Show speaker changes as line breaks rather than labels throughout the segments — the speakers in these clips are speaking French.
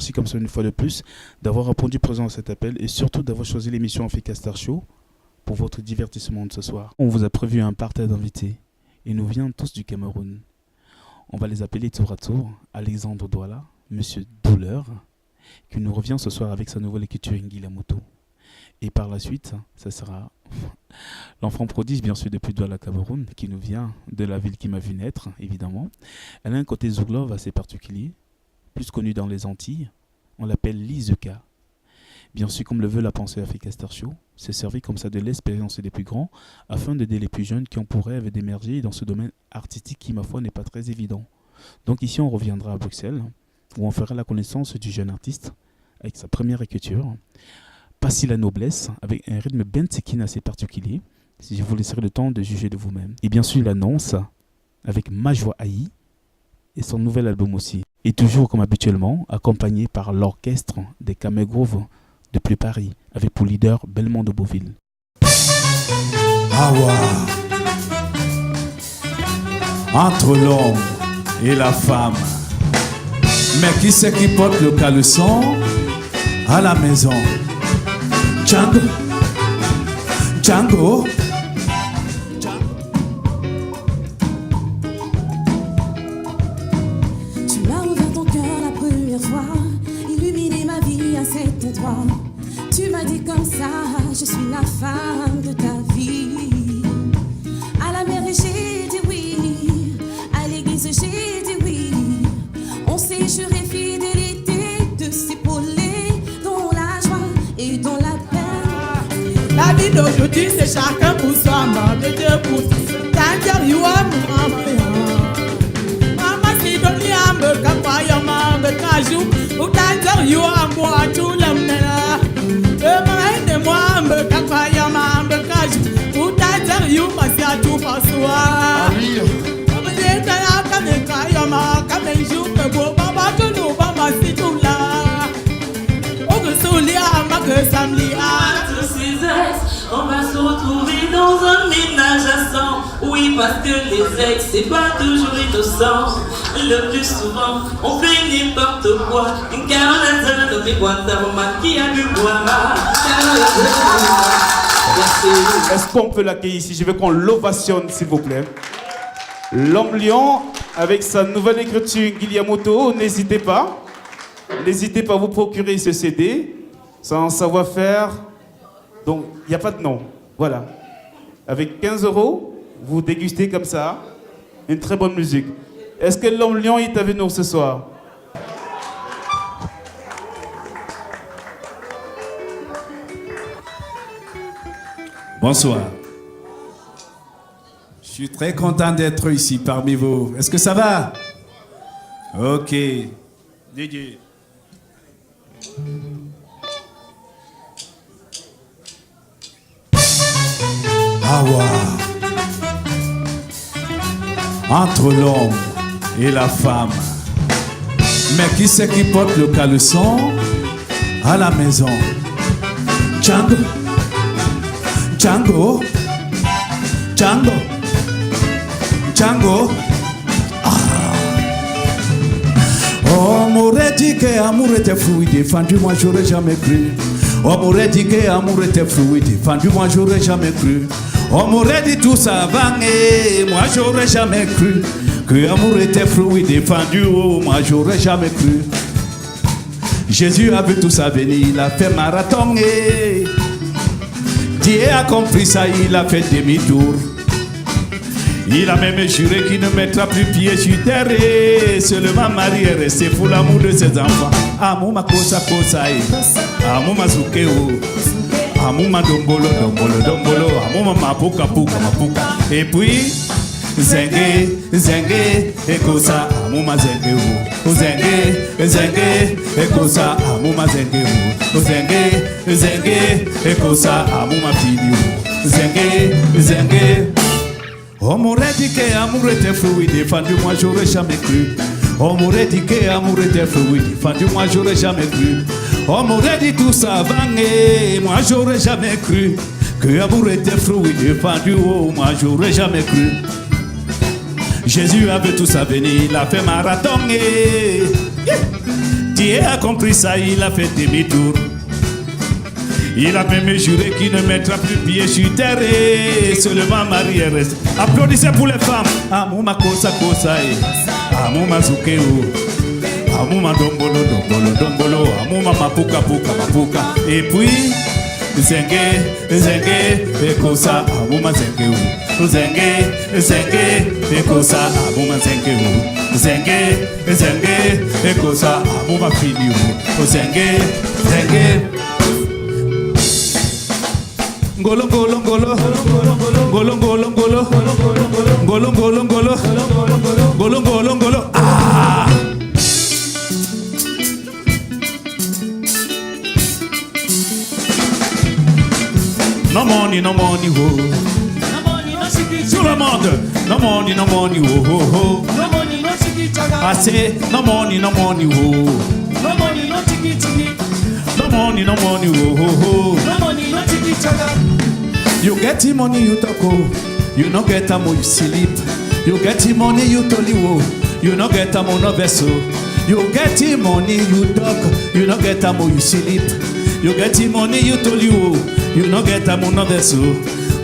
merci comme ça une fois de plus d'avoir répondu présent à cet appel et surtout d'avoir choisi l'émission Africa Star Show pour votre divertissement de ce soir. On vous a prévu un parterre d'invités et nous viennent tous du Cameroun. On va les appeler tour à tour. Alexandre Douala, Monsieur Douleur, qui nous revient ce soir avec sa nouvelle écriture Ngila Moto. Et par la suite, ça sera l'enfant prodige, bien sûr, depuis Douala, Cameroun, qui nous vient de la ville qui m'a vu naître, évidemment. Elle a un côté Zouglov assez particulier, plus connu dans les Antilles. On l'appelle Lizeka. Bien sûr, comme le veut la pensée Africa Star Show, c'est servi comme ça de l'expérience des plus grands afin d'aider les plus jeunes qui ont pour rêve d'émerger dans ce domaine artistique qui, ma foi, n'est pas très évident. Donc ici, on reviendra à Bruxelles, où on fera la connaissance du jeune artiste avec sa première écriture. Passi la noblesse, avec un rythme bentekin assez particulier, si je vous laisserai le temps de juger de vous-même. Et bien sûr, l'annonce avec Majwa Aïe et son nouvel album aussi. Et toujours comme habituellement, accompagné par l'orchestre des Camegroove depuis Paris, avec pour leader Belmont de Beauville.
Awa, entre l'homme et la femme. Mais qui c'est qui porte le caleçon à la maison? Django, Django.
Tu m'as ouvert ton cœur la première fois, illuminé ma vie à cet endroit. Tu m'as dit comme ça, je suis la femme de ta vie. À la mairie j'ai dit oui, à l'église j'ai dit oui. On s'est juré fidélité de s'épauler dans la joie et dans la peine.
La vie d'aujourd'hui c'est chacun pour soi, maman Dieu pour t'as dit ouais maman si donne yambe kapaya maman kajou ou t'as dit ouais moi tout le monde. Moi, me kapaya me kaju, ou t'as dit you pasia tout passoir. Comme j'ai la kame kayama, kame jou me go baba que nous baba si tout là. On me soulia ma que samedi à tous ces ex, on va se retrouver dans un ménage à sang. Oui, parce que les ex c'est pas toujours innocent. Le plus souvent, on fait n'importe quoi. Une carotte de Guantanamo qui a du bois.
Est-ce qu'on peut l'accueillir ici? Je veux qu'on l'ovationne, s'il vous plaît. L'homme lion, avec sa nouvelle écriture Guiliamoto, n'hésitez pas. N'hésitez pas à vous procurer ce CD. C'est un savoir-faire. Donc, il n'y a pas de nom. Voilà. Avec 15 €, vous dégustez comme ça une très bonne musique. Est-ce que l'homme lion est avec nous ce soir?
Bonsoir. Je suis très content d'être ici parmi vous. Est-ce que ça va? Ok. DJ. Awa. Entre l'homme et la femme. Mais qui c'est qui porte le caleçon à la maison? Django, Django, Django, Django. Ah. Oh, m'aurait dit que amour était fou, défendu, moi j'aurais jamais cru. On m'aurait dit que amour était fou, défendu, moi j'aurais jamais cru. On m'aurait dit tout ça va, et moi j'aurais jamais cru. Que amour était fou, défendu, oh, moi j'aurais jamais cru. Jésus a vu tout ça venir, il a fait marathon et Dieu a compris ça, il a fait demi-tour. Il a même juré qu'il ne mettra plus pied sur terre et seulement Marie est restée pour l'amour de ses enfants. Amour ma kosa kosa e, amour ma zukeo, amour ma dombolo dombolo dombolo, amour ma mapuka puka mapuka. Et puis zengue zengue et kosa amour ma zengue o, zengue zengue et kosa amour ma zengue o, zengue zengue et kosa amour ma fille o, zengue zengue. On m'aurait dit que amour était fou, défendu, moi j'aurais jamais cru. On m'aurait dit que amour était fou, défendu, moi j'aurais jamais cru. On m'aurait dit tout ça avant et moi j'aurais jamais cru. Que amour était fou, défendu, oh, moi j'aurais jamais cru. Jésus a vu tout ça venir, il a fait marathon et Dieu a compris ça, il a fait demi-tour. Il a même juré qu'il ne mettra plus pied sur terre et seulement Marie est restée. Applaudissez pour les femmes. Amouma kosa kosa e. Amouma zukeo. Amouma dombolo dombolo dombolo. Amouma mapuka puka mapuka. Et puis zenge zenge ekosa. Amouma zengeo. Zenge zenge ekosa. Amouma zengeo. Zenge zenge ekosa. Amouma filiu. Zenge zenge. Ngolo ngolo ngolo ngolo ngolo ngolo ngolo ngolo ngolo ngolo ngolo ngolo. Ah! No money, no money, oh. Tout le monde. No money, oh, oh. I say no money, oh. No money, oh, oh. You get the money, you talk, oh. You no get the money, you sleep. You get the money, you toli, oh. You no get the money, no vessel. You get the money, you talk. You no get the money, you sleep. You get the money, you toli, oh. You no get the money, no vessel.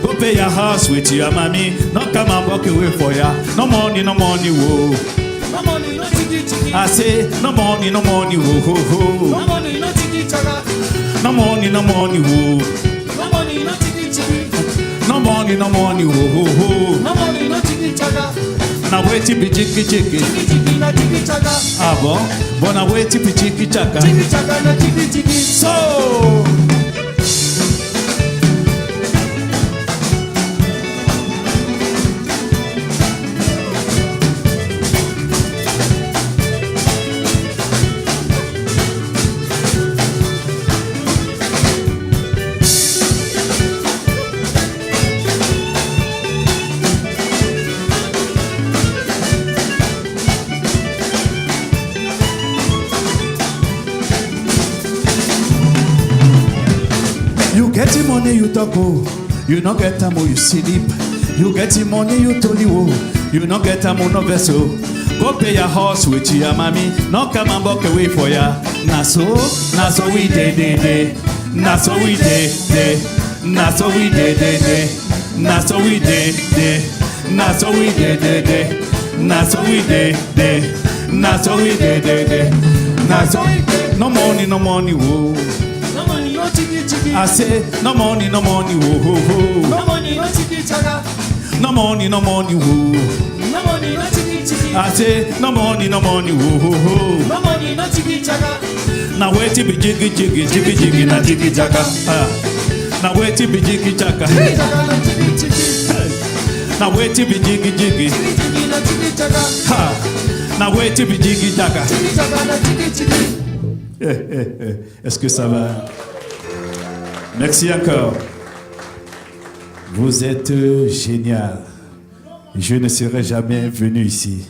Go pay your house with your mommy. No come and walk away for ya. No money, oh.
No money, no tiki tiki.
I say no money, oh, oh.
No money, no tiki taka.
No money, oh.
No money, no tiki tiki.
No money, oh, oh.
No money, no tiki taka.
Na weti bi chiki chiki.
Tiki tiki na tiki taka.
Ah bon? Bon na weti bi chiki chaka.
Tiki taka na tiki tiki.
So you get the money, you talk, oh. You no get the money, you sleep. You get the money, you toli, oh. You no get the money, no vessel. Go pay your house with your mommy. No come and walk away for ya. Na so we de. Na so we de. Na so we de. Na so we de. Na so we de. Na so we de. Na so we de. Na so no money, whoa. I say no money, oh, oh.
No money, no tiki taka.
No money, whoa.
No money, no tiki tiki.
I say no money, oh, oh.
No money, no tiki taka.
Now wait till be jiggy, na jiggy jaka. Now wait till be jiggy jaka.
Tiki taka na tiki tiki.
Now wait till be jiggy.
Tiki tiki na tiki taka.
Now wait till be jiggy jaka.
Tiki taka na tiki tiki.
Est-ce que ça va? Merci encore. Vous êtes génial. Je ne serais jamais venu ici,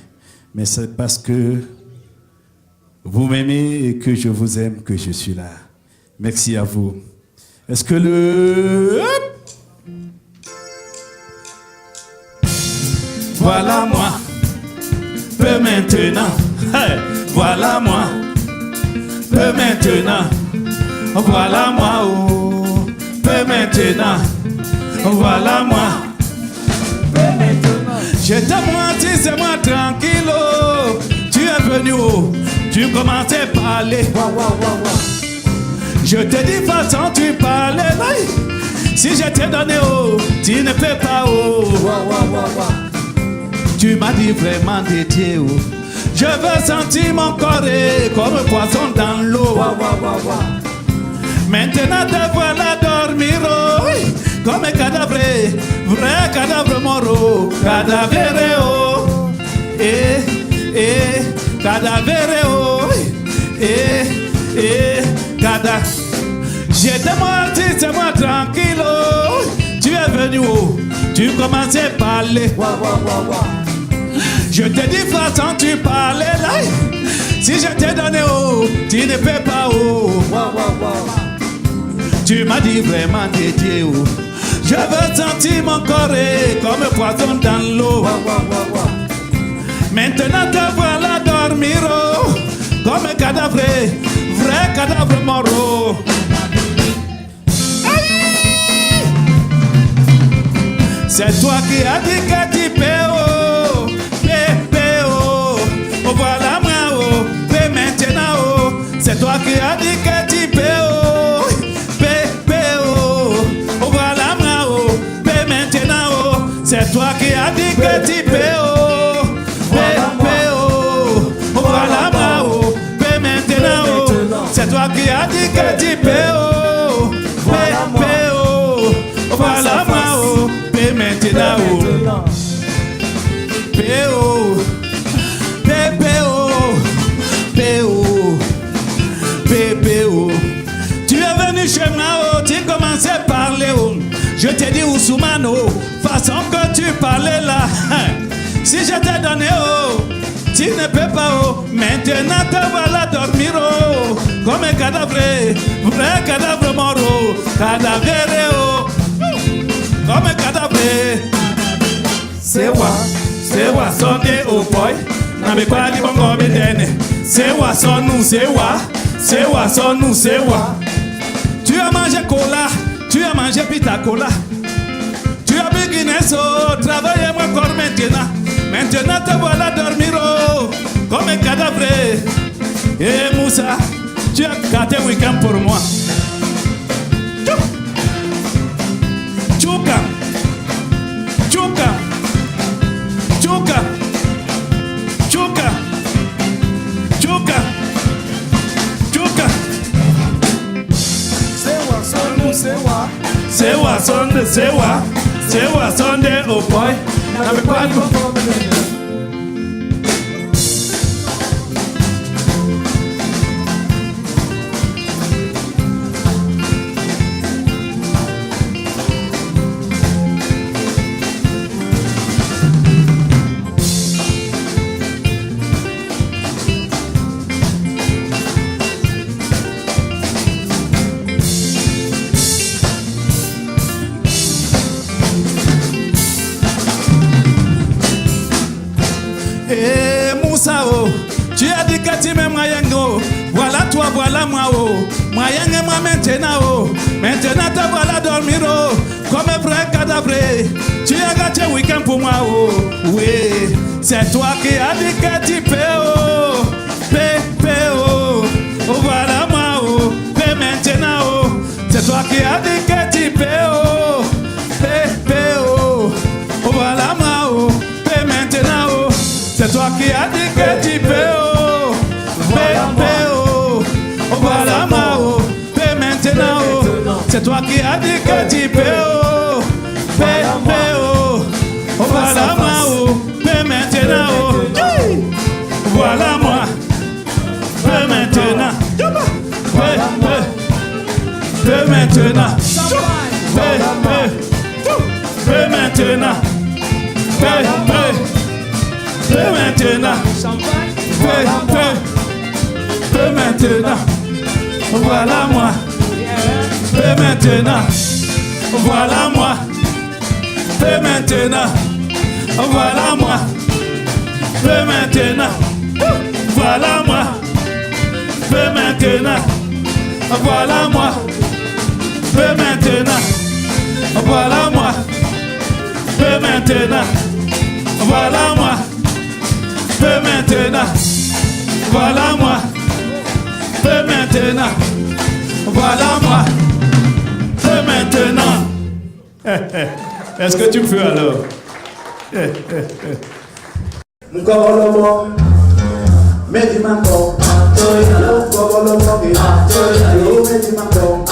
mais c'est parce que vous m'aimez et que je vous aime que je suis là. Merci à vous. Est-ce que le... Voilà moi, peu maintenant. Hey, voilà moi, peu maintenant. Voilà moi, oh. Peu maintenant, voilà moi. J'étais menti, c'est moi tranquille. Tu es venu, tu commençais à parler. Je te dis façon tu parlais. Si je t'ai donné, tu ne peux pas. Tu m'as dit vraiment dédié. Je veux sentir mon corps comme poisson dans l'eau. Maintenant te voilà dormir, comme un cadavre, vrai cadavre mort, cadavre, cadavre, cadavre. J'étais mort, c'est moi tranquille, tu es venu, tu commençais à parler. Je te dis façon tu parlais là, si je t'ai donné, tu ne peux pas. Tu m'as dit vraiment dédié. Je veux sentir mon corps comme un poisson dans l'eau. Maintenant te voilà dormir comme un cadavre, vrai cadavre mort. C'est toi qui as dit que tu peux, oh, oh, voilà moi, oh, mais maintenant, oh, c'est toi qui as dit que tu peux, oh, oh, voilà moi, oh, mais maintenant, oh, c'est toi qui as dit que tu peux, oh, oh, voilà moi, oh, mais maintenant, oh, c'est toi qui as dit que tu peux, oh, oh, voilà moi, oh, mais maintenant, oh, P.O. P.O. Tu es venu chez moi, oh, tu commençais à parler, oh. Je t'ai dit, Ousmane, oh, façon que tu parlais là. Si je t'ai donné, oh, tu ne peux pas, oh. Maintenant te voilà dormir, oh, comme un cadavre, vrai cadavre mort, oh, cadavre, oh, comme un cadavre. C'est wa sonde au boy. Na me kwa di bongo mi dene. C'est wa son nous, c'est wa son nous, c'est wa. Tu as mangé cola, tu as mangé pita cola. Tu as bu Guinness, oh, travaille moi encore maintenant. Maintenant te voilà dormir, oh, comme un cadavre. Eh Moussa, tu as gâté week-end pour moi. Tchouka, tchouka. Chuka, chuka, chuka, chuka. Sewa sonde oh boy. Na me kwago. Moussa, oh, tu as dit que tu m'aimes, oh. Voilà toi, voilà moi, oh. Moyen et moi maintenant, oh. Maintenant te voilà dormir, oh, comme un vrai cadavre. Tu as gâté un week-end pour moi, oh. Oui, c'est toi qui as dit que tu peux, oh. Oh, voilà moi, oh. Maintenant, oh. C'est toi qui as dit que tu peux, oh. Oh, voilà moi, oh. Maintenant, oh. C'est toi qui as dit que tu peux, oh, oh, voilà moi, oh, maintenant, oh, c'est toi qui as dit que tu peux, oh, oh, voilà moi, oh, maintenant, oh, voilà moi, maintenant, maintenant, maintenant, maintenant, maintenant, voilà moi, maintenant, voilà moi, maintenant, voilà moi, maintenant, voilà moi, maintenant, voilà moi, maintenant, voilà moi, maintenant, voilà moi. Maintenant, voilà moi. Maintenant, voilà moi. Maintenant. Est-ce que tu peux alors?
Mukawolomo, Medimango, Mukawolomo, Medimango,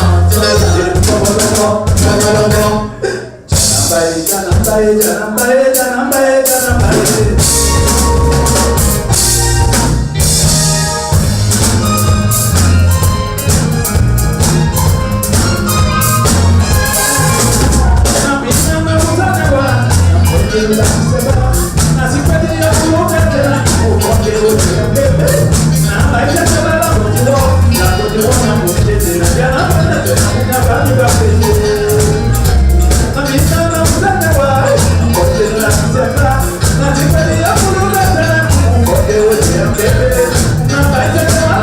Nah,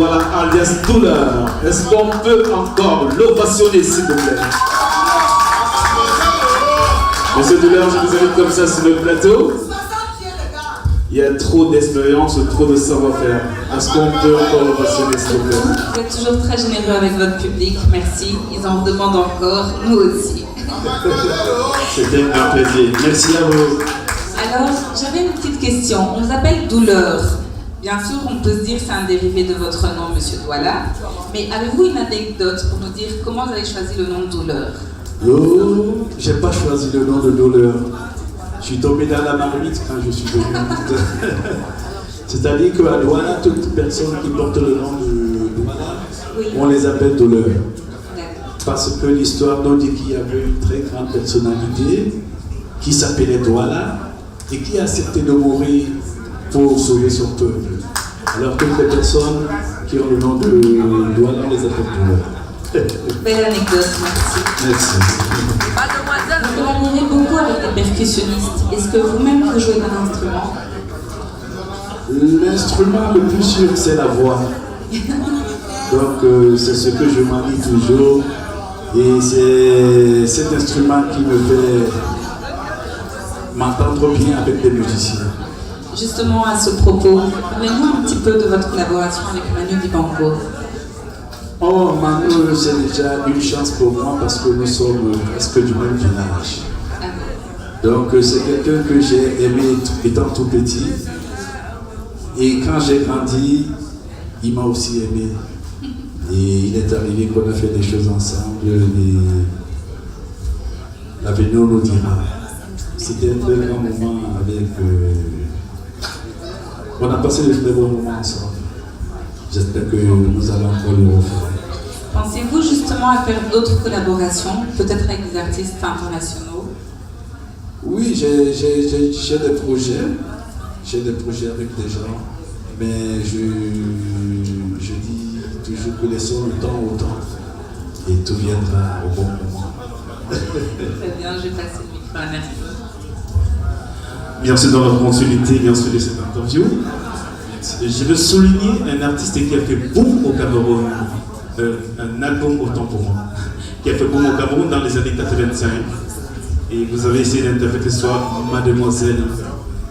Douala alias Douleur. Est-ce qu'on peut encore l'ovationner, s'il vous plaît? Monsieur Douleur, je vous invite comme ça sur le plateau. Il y a trop d'expérience, trop de savoir-faire. Est-ce qu'on peut encore l'ovationner, s'il vous plaît?
Vous êtes toujours très généreux avec votre public, merci. Ils en demandent encore, nous aussi.
C'était un plaisir. Merci à vous.
Alors, j'avais une petite question. On vous appelle Douleur. Bien sûr, on peut se dire que c'est un dérivé de votre nom, Monsieur Douala. Mais avez-vous une anecdote pour nous dire comment vous avez choisi le nom de Douleur?
Oh, j'ai pas choisi le nom de Douleur. Je suis tombé dans la marmite quand je suis venu. C'est-à-dire qu'à Douala, toute personne qui porte le nom de Douala, on les appelle Douleur. Parce que l'histoire nous dit qu'il y avait une très grande personnalité qui s'appelait Douala et qui a accepté de mourir pour sauver son peuple. Alors toutes les personnes qui ont le nom de Douala, on les appelle Douleur.
Belle anecdote, merci.
Merci.
Vous l'admirez beaucoup avec des percussionnistes. Est-ce que vous-même vous jouez d'un instrument?
L'instrument le plus sûr, c'est la voix. Donc c'est ce que je manie toujours. Et c'est cet instrument qui me fait m'entendre bien avec des musiciens.
Justement, à ce propos, parlez-nous un petit peu de votre collaboration avec Manu Dibango.
Oh, Manu, c'est déjà une chance pour moi parce que nous sommes presque du même village. Donc c'est quelqu'un que j'ai aimé étant tout petit. Et quand j'ai grandi, il m'a aussi aimé. Et il est arrivé qu'on a fait des choses ensemble et l'avenir nous dira. C'était un très grand moment avec... on a passé de très bons moments ensemble. J'espère que nous allons encore le refaire.
Pensez-vous justement à faire d'autres collaborations, peut-être avec des artistes internationaux?
Oui, j'ai des projets. J'ai des projets avec des gens. Mais je dis toujours que laissons le temps au temps. Et tout viendra au bon moment.
Très bien, je vais passer le micro à merci.
Bien sûr, dans la continuité, bien sûr, de cette interview, je veux souligner un artiste qui a fait boom au Cameroun, un album autant pour moi, qui a fait boom au Cameroun dans les années 85. Et vous avez essayé d'interpréter ce soir Mademoiselle.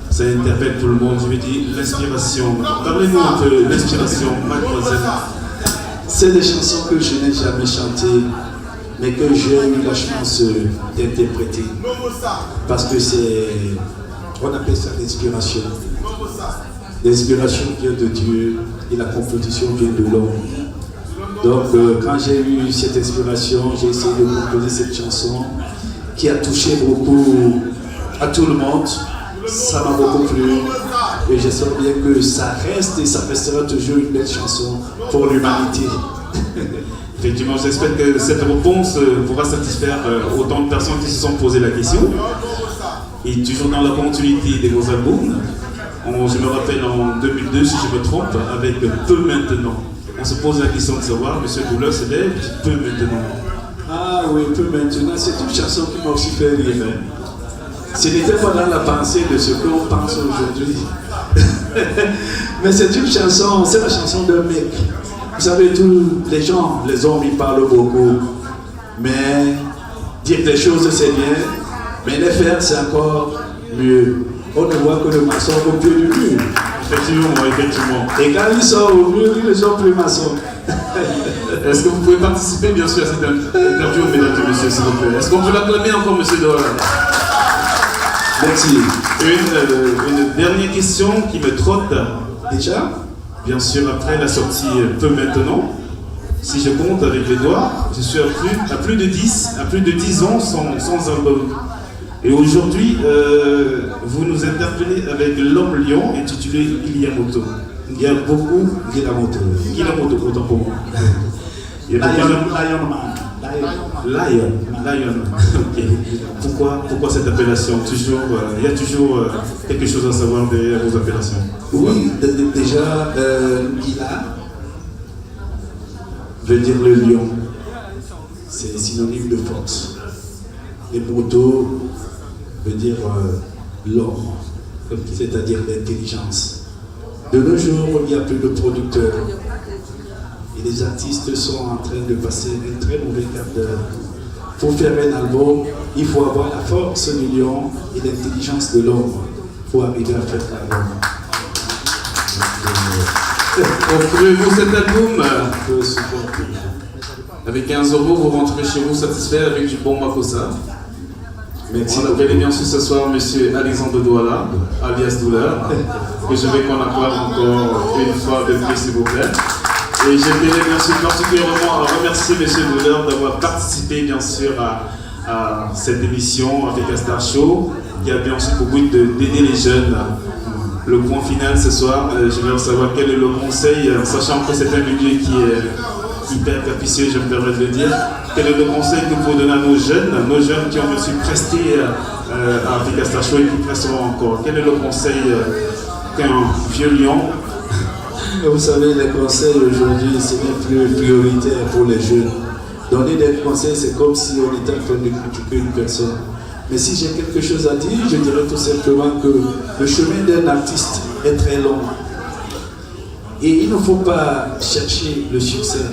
Ça interpelle tout le monde, je veux dire l'inspiration. Parlez-nous un peu de l'inspiration, Mademoiselle.
C'est des chansons que je n'ai jamais chantées, mais que j'ai eu la chance d'interpréter. Parce que c'est, on appelle ça l'inspiration. L'inspiration vient de Dieu et la composition vient de l'homme. Donc quand j'ai eu cette inspiration, j'ai essayé de composer cette chanson qui a touché beaucoup à tout le monde. Ça m'a beaucoup plu et j'espère bien que ça reste et ça restera toujours une belle chanson pour l'humanité.
Effectivement, j'espère que cette réponse pourra satisfaire autant de personnes qui se sont posé la question. Et toujours dans la continuité de vos albums, je me rappelle en 2002, si je me trompe, avec Peu maintenant. On se pose la question de savoir, Monsieur Douleur se lève, Peu maintenant.
Ah oui, Peu maintenant, c'est une chanson qui m'a aussi fait rire. Ce n'était pas dans la pensée de ce qu'on pense aujourd'hui. Mais c'est une chanson, c'est la chanson d'un mec. Vous savez, tous les gens, les hommes, ils parlent beaucoup. Mais dire des choses, c'est bien. Mais les faire, c'est encore mieux. On ne voit que le maçon au pied du mur.
Effectivement, effectivement.
Et quand ils sont au mur, ils ne sont plus maçons.
Est-ce que vous pouvez participer, bien sûr, à cette interview, mesdames et messieurs, s'il vous plaît? Est-ce qu'on peut l'acclamer encore, Monsieur Douala?
Merci.
Une dernière question qui me trotte déjà, bien sûr après la sortie Peu maintenant. Si je compte avec les doigts, je suis à plus de 10 ans sans album. Et aujourd'hui, vous nous interpellez avec L'Homme Lion intitulé Guilamoto. Il y a beaucoup Guilamoto, autant pour moi. Lion. Ok. Pourquoi cette appellation? Il y a toujours quelque chose à savoir derrière vos appellations.
Oui, déjà, Guila veut dire le lion. C'est synonyme de force. Et moto veut dire l'homme, c'est-à-dire l'intelligence. De nos jours, il n'y a plus de producteurs.
Et les artistes sont en train de passer un très mauvais quart d'heure. Pour faire un album, il faut avoir la force du lion et l'intelligence de l'homme pour arriver à faire un album.
Offrez-vous cet album avec 15 €, vous rentrez chez vous satisfait avec du bon makossa.
Merci.
On appelle bien sûr ce soir M. Alexandre Douala, alias Douleur, que je vais qu'on accorde encore une fois de plus, s'il vous plaît. Et je tenais bien sûr particulièrement à remercier M. Douleur d'avoir participé bien sûr à cette émission avec Star Show, qui a bien sûr pour but d'aider les jeunes. Le point final ce soir, je vais savoir quel est le conseil, sachant que c'est un milieu qui est hyper capricieux, je me permets de le dire. Quel est le conseil que vous donnez à nos jeunes qui ont aussi presté à Africa Star Show et qui presteront encore? Quel est le conseil qu'un vieux lion?
Vous savez, les conseils aujourd'hui, ce n'est plus prioritaire pour les jeunes. Donner des conseils, c'est comme si on était en train de critiquer une personne. Mais si j'ai quelque chose à dire, je dirais tout simplement que le chemin d'un artiste est très long. Et il ne faut pas chercher le succès.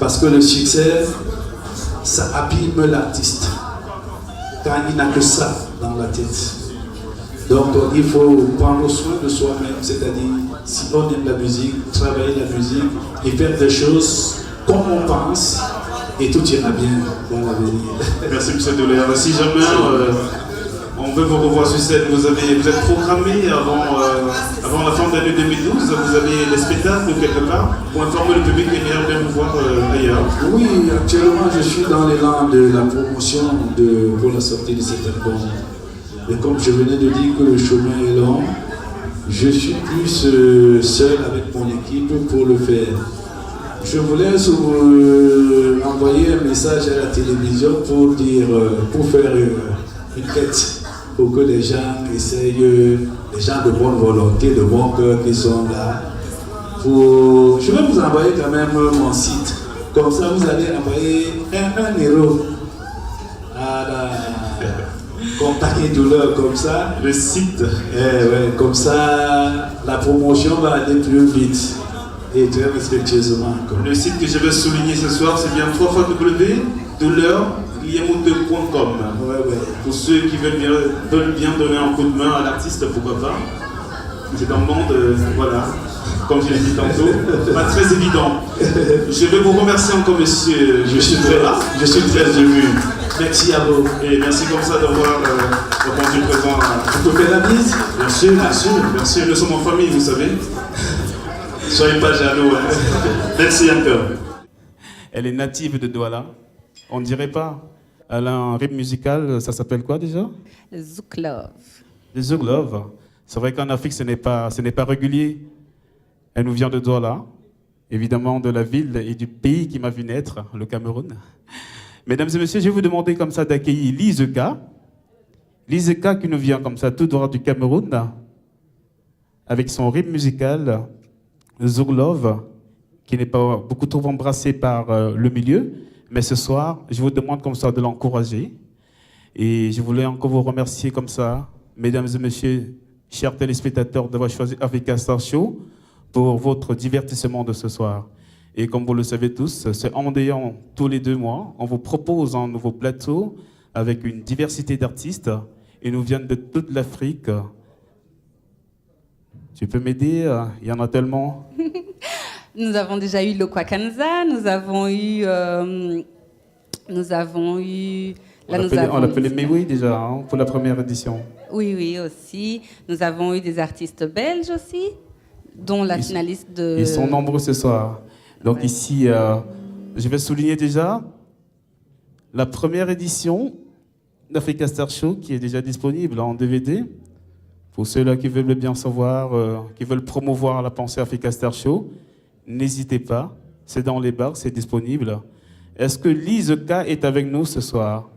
Parce que le succès, ça abîme l'artiste. Car il n'a que ça dans la tête. Donc il faut prendre soin de soi-même. C'est-à-dire, si on aime la musique, travailler la musique et faire des choses comme on pense, et tout ira bien dans l'avenir.
Merci M. Douleur. Si jamais on veut vous revoir sur scène, vous êtes programmé avant la fin de l'année 2012, vous avez des spectacles quelque part pour informer le public et bien vous voir ailleurs.
Oui, actuellement je suis dans l'élan de la promotion pour la sortie de cet album. Et comme je venais de dire que le chemin est long, je suis plus seul avec mon équipe pour le faire. Je voulais envoyer un message à la télévision pour dire, pour faire une quête, pour que les gens essayent, les gens de bonne volonté, de bon cœur qui sont là. Je vais vous envoyer quand même mon site. Comme ça, vous allez envoyer un euro à la compagnie Douleur, comme ça.
Le site.
Ouais, comme ça, la promotion va aller plus vite. Et très respectueusement.
Le site que je vais souligner ce soir, c'est bien www.douleurliamoute.com.
Ouais.
Pour ceux qui veulent bien donner un coup de main à l'artiste, pourquoi pas. C'est un monde, voilà, comme je l'ai dit tantôt, pas très évident. Je vais vous remercier encore, monsieur. Je suis très ému.
Merci à vous.
Et merci comme ça d'avoir répondu présent.
Vous pouvez faire la bise?
Bien sûr, nous sommes en famille, vous savez. Soyez pas jaloux. Merci encore. Elle est native de Douala. On ne dirait pas. Elle a un rythme musical, ça s'appelle quoi déjà?
Le Zouk Love.
Le Zouk Love. C'est vrai qu'en Afrique, ce n'est pas régulier. Elle nous vient de Douala, évidemment de la ville et du pays qui m'a vu naître, le Cameroun. Mesdames et messieurs, je vais vous demander comme ça d'accueillir Lizeka. Lizeka qui nous vient comme ça tout droit du Cameroun, avec son rythme musical. Zouk Love, qui n'est pas beaucoup trop embrassé par le milieu, mais ce soir, je vous demande comme ça de l'encourager. Et je voulais encore vous remercier comme ça, mesdames et messieurs, chers téléspectateurs, d'avoir choisi Africa Star Show pour votre divertissement de ce soir. Et comme vous le savez tous, c'est endéant tous les 2 mois. On vous propose un nouveau plateau avec une diversité d'artistes. Ils nous viennent de toute l'Afrique. Tu peux m'aider? Il y en a tellement.
Nous avons déjà eu Lokwakanza, nous avons eu...
On l'appelait Mewi déjà hein, pour la première édition.
Oui, aussi. Nous avons eu des artistes belges aussi, dont la finaliste de...
Ils sont nombreux ce soir. Donc ici, je vais souligner déjà la première édition d'Africa Star Show qui est déjà disponible en DVD. Pour ceux-là qui veulent bien savoir, qui veulent promouvoir la pensée Africa Star Show, n'hésitez pas, c'est dans les bars, c'est disponible. Est-ce que Lizeka est avec nous ce soir?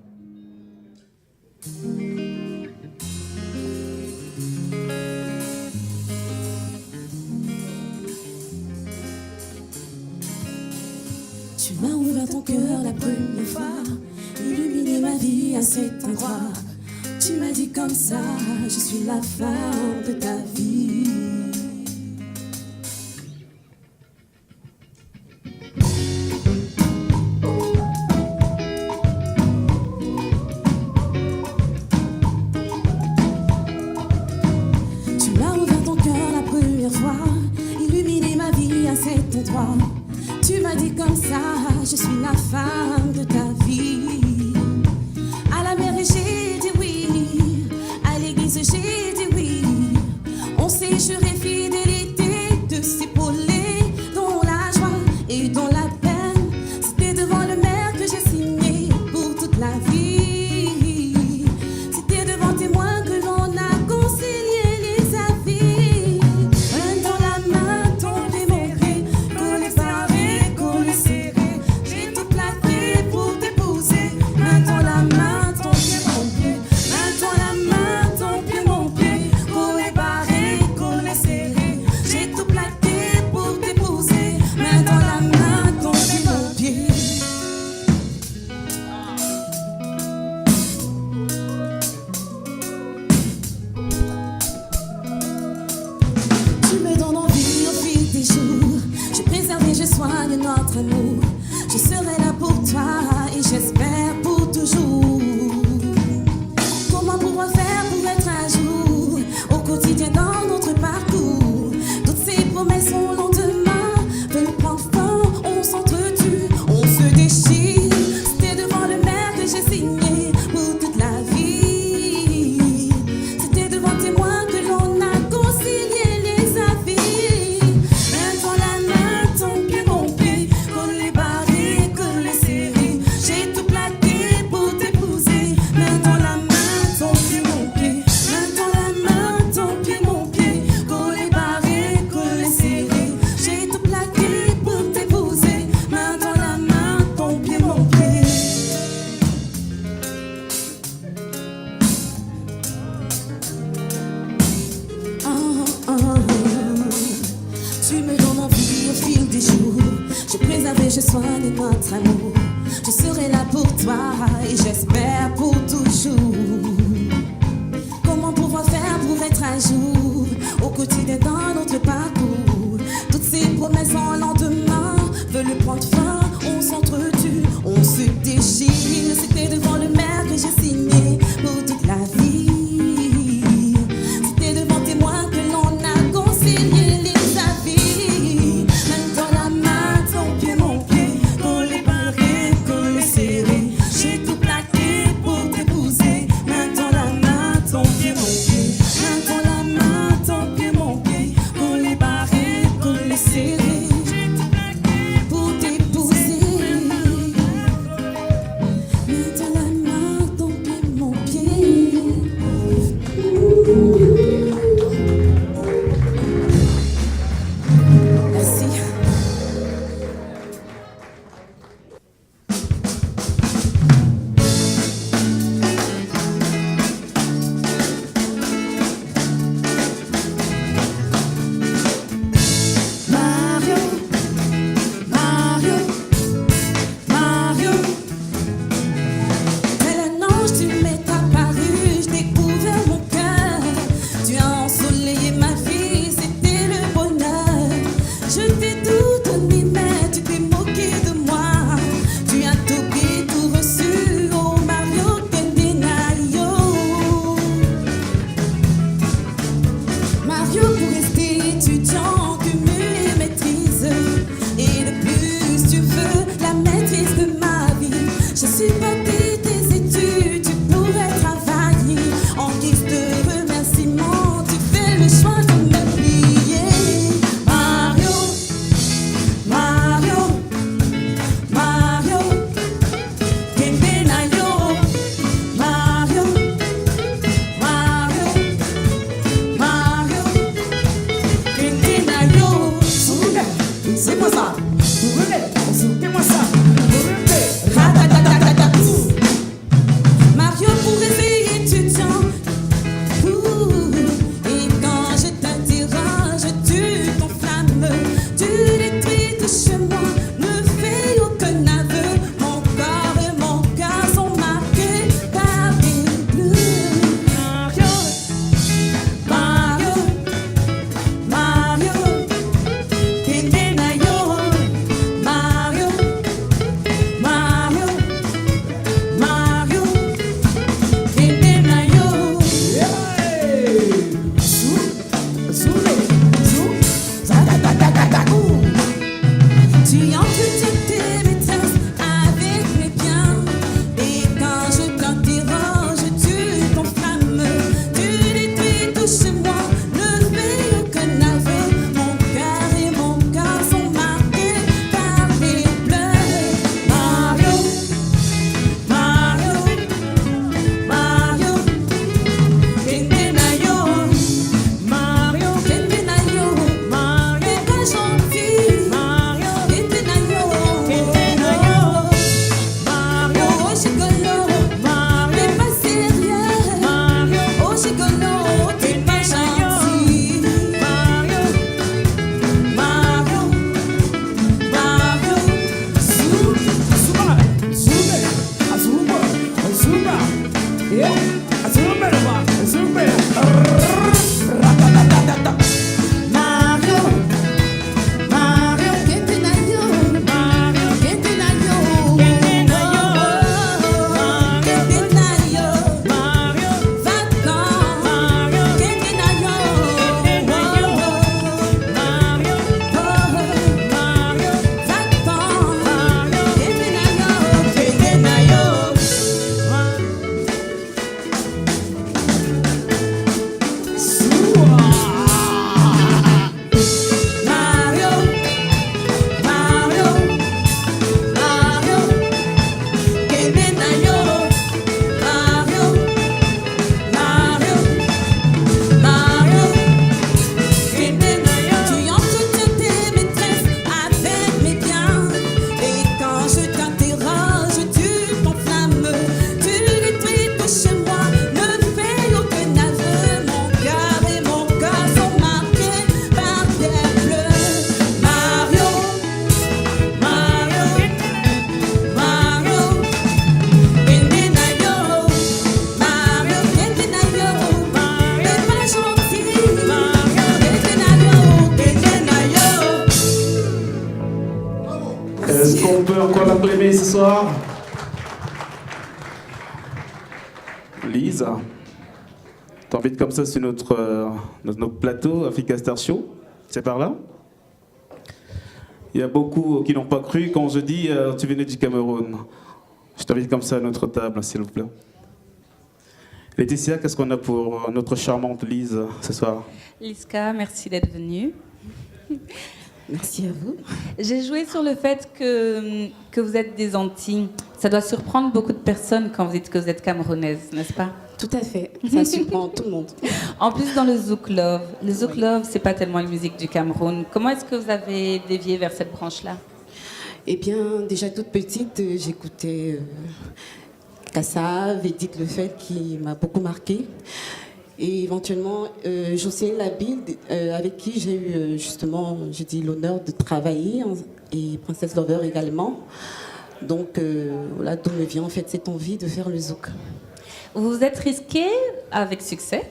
Tu m'as ouvert ton cœur la première fois, illuminé ma vie à cet endroit. Tu m'as dit comme ça, je suis la femme de ta vie. suis la femme de ta vie. À la mairie j'ai dit oui, à l'église j'ai dit oui. On s'est juré fidélité, de s'épauler dans la joie et dans la peine. C'était devant le maire que j'ai signé pour toute la vie. C'était devant témoin que l'on a concilié les avis. Main dans la main, tombé mon pied, collé serré, collé serré. J'ai tout plaqué pour t'épouser. Main dans la main, tombé mon pied. Main dans la main, tombé mon pied, collé barré, collé serré. J'ai tout plaqué pour t'épouser. Main dans la main, tombé mon pied. Tu me donnes envie au fil des jours. Je préserve et je soigne notre amour. Je serai là pour toi et j'espère pour toujours. Comment pouvoir faire pour être un jour au quotidien dans notre parcours? Toutes ces promesses au lendemain veulent prendre fin, on s'entretue, on se déchire. C'était devant le maire que j'ai signé pour toute la vie. C'était devant témoin que l'on a concilié les avis. Main dans la main, ton pied, mon pied, collé barré, collé serré. J'ai tout plaqué pour t'épouser. Main dans la main, ton pied, mon pied. Main dans la main, ton pied, mon pied, collé barré, collé serré. J'ai tout plaqué pour t'épouser. Main dans la main, ton pied, mon pied. Tu me donnes envie au fil des jours. Je préserve et je soigne notre amour. Je serai là pour toi et j'espère pour toujours. Comment pouvoir faire pour être un jour au quotidien dans notre parcours? Toutes ces promesses en lendemain veulent prendre fin, on s'entretue, on se déchire. C'était devant le maire que j'ai signé pour toute la vie. C'était devant témoin que l'on a concilié les avis. Main dans la main, ton pied, mon pied, collé barré, collé serré. J'ai tout plaqué pour t'épouser. Main dans la main, ton pied, mon pied. Main dans la main, ton pied, mon pied, collé barré, collé serré. J'ai tout plaqué pour t'épouser.
soir. Lise, t'invites comme ça sur notre plateau Africa Star Show. C'est par là. Il y a beaucoup qui n'ont pas cru quand je dis tu venais du Cameroun. Je t'invite comme ça à notre table, s'il vous plaît. Laetitia, qu'est-ce qu'on a pour notre charmante Lise ce soir?
Liska, merci d'être venue.
Merci à vous.
J'ai joué sur le fait que vous êtes des Antilles. Ça doit surprendre beaucoup de personnes quand vous dites que vous êtes camerounaise, n'est-ce pas?
Tout à fait. Ça surprend tout le monde.
En plus, dans le Zouk Love. Le Zouk Love, c'est pas tellement une musique du Cameroun. Comment est-ce que vous avez dévié vers cette branche-là?
Eh bien, déjà toute petite, j'écoutais Kassav, Edith Lefebvre qui m'a beaucoup marquée. Et éventuellement, Jocelyne Labille, avec qui j'ai eu justement, j'ai dit, l'honneur de travailler, et Princesse Lover également. Donc voilà d'où me vient en fait cette envie de faire le zouk.
Vous vous êtes risqué avec succès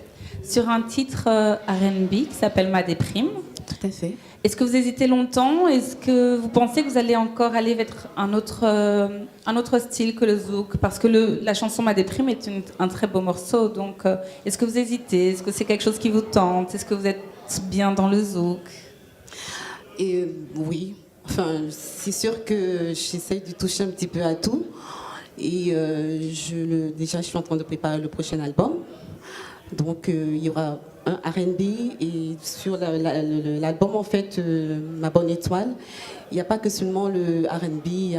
sur un titre R&B qui s'appelle Ma Déprime.
Tout à fait.
Est-ce que vous hésitez longtemps? Est-ce que vous pensez que vous allez encore aller vers un autre style que le zouk? Parce que la chanson Ma Déprime est un très beau morceau. Donc, est-ce que vous hésitez? Est-ce que c'est quelque chose qui vous tente? Est-ce que vous êtes bien dans le zouk?
Et oui. Enfin, c'est sûr que j'essaie de toucher un petit peu à tout. Et déjà, je suis en train de préparer le prochain album. Donc, il y aura un R&B et sur l'album, en fait, Ma Bonne Étoile, il n'y a pas que seulement le R&B,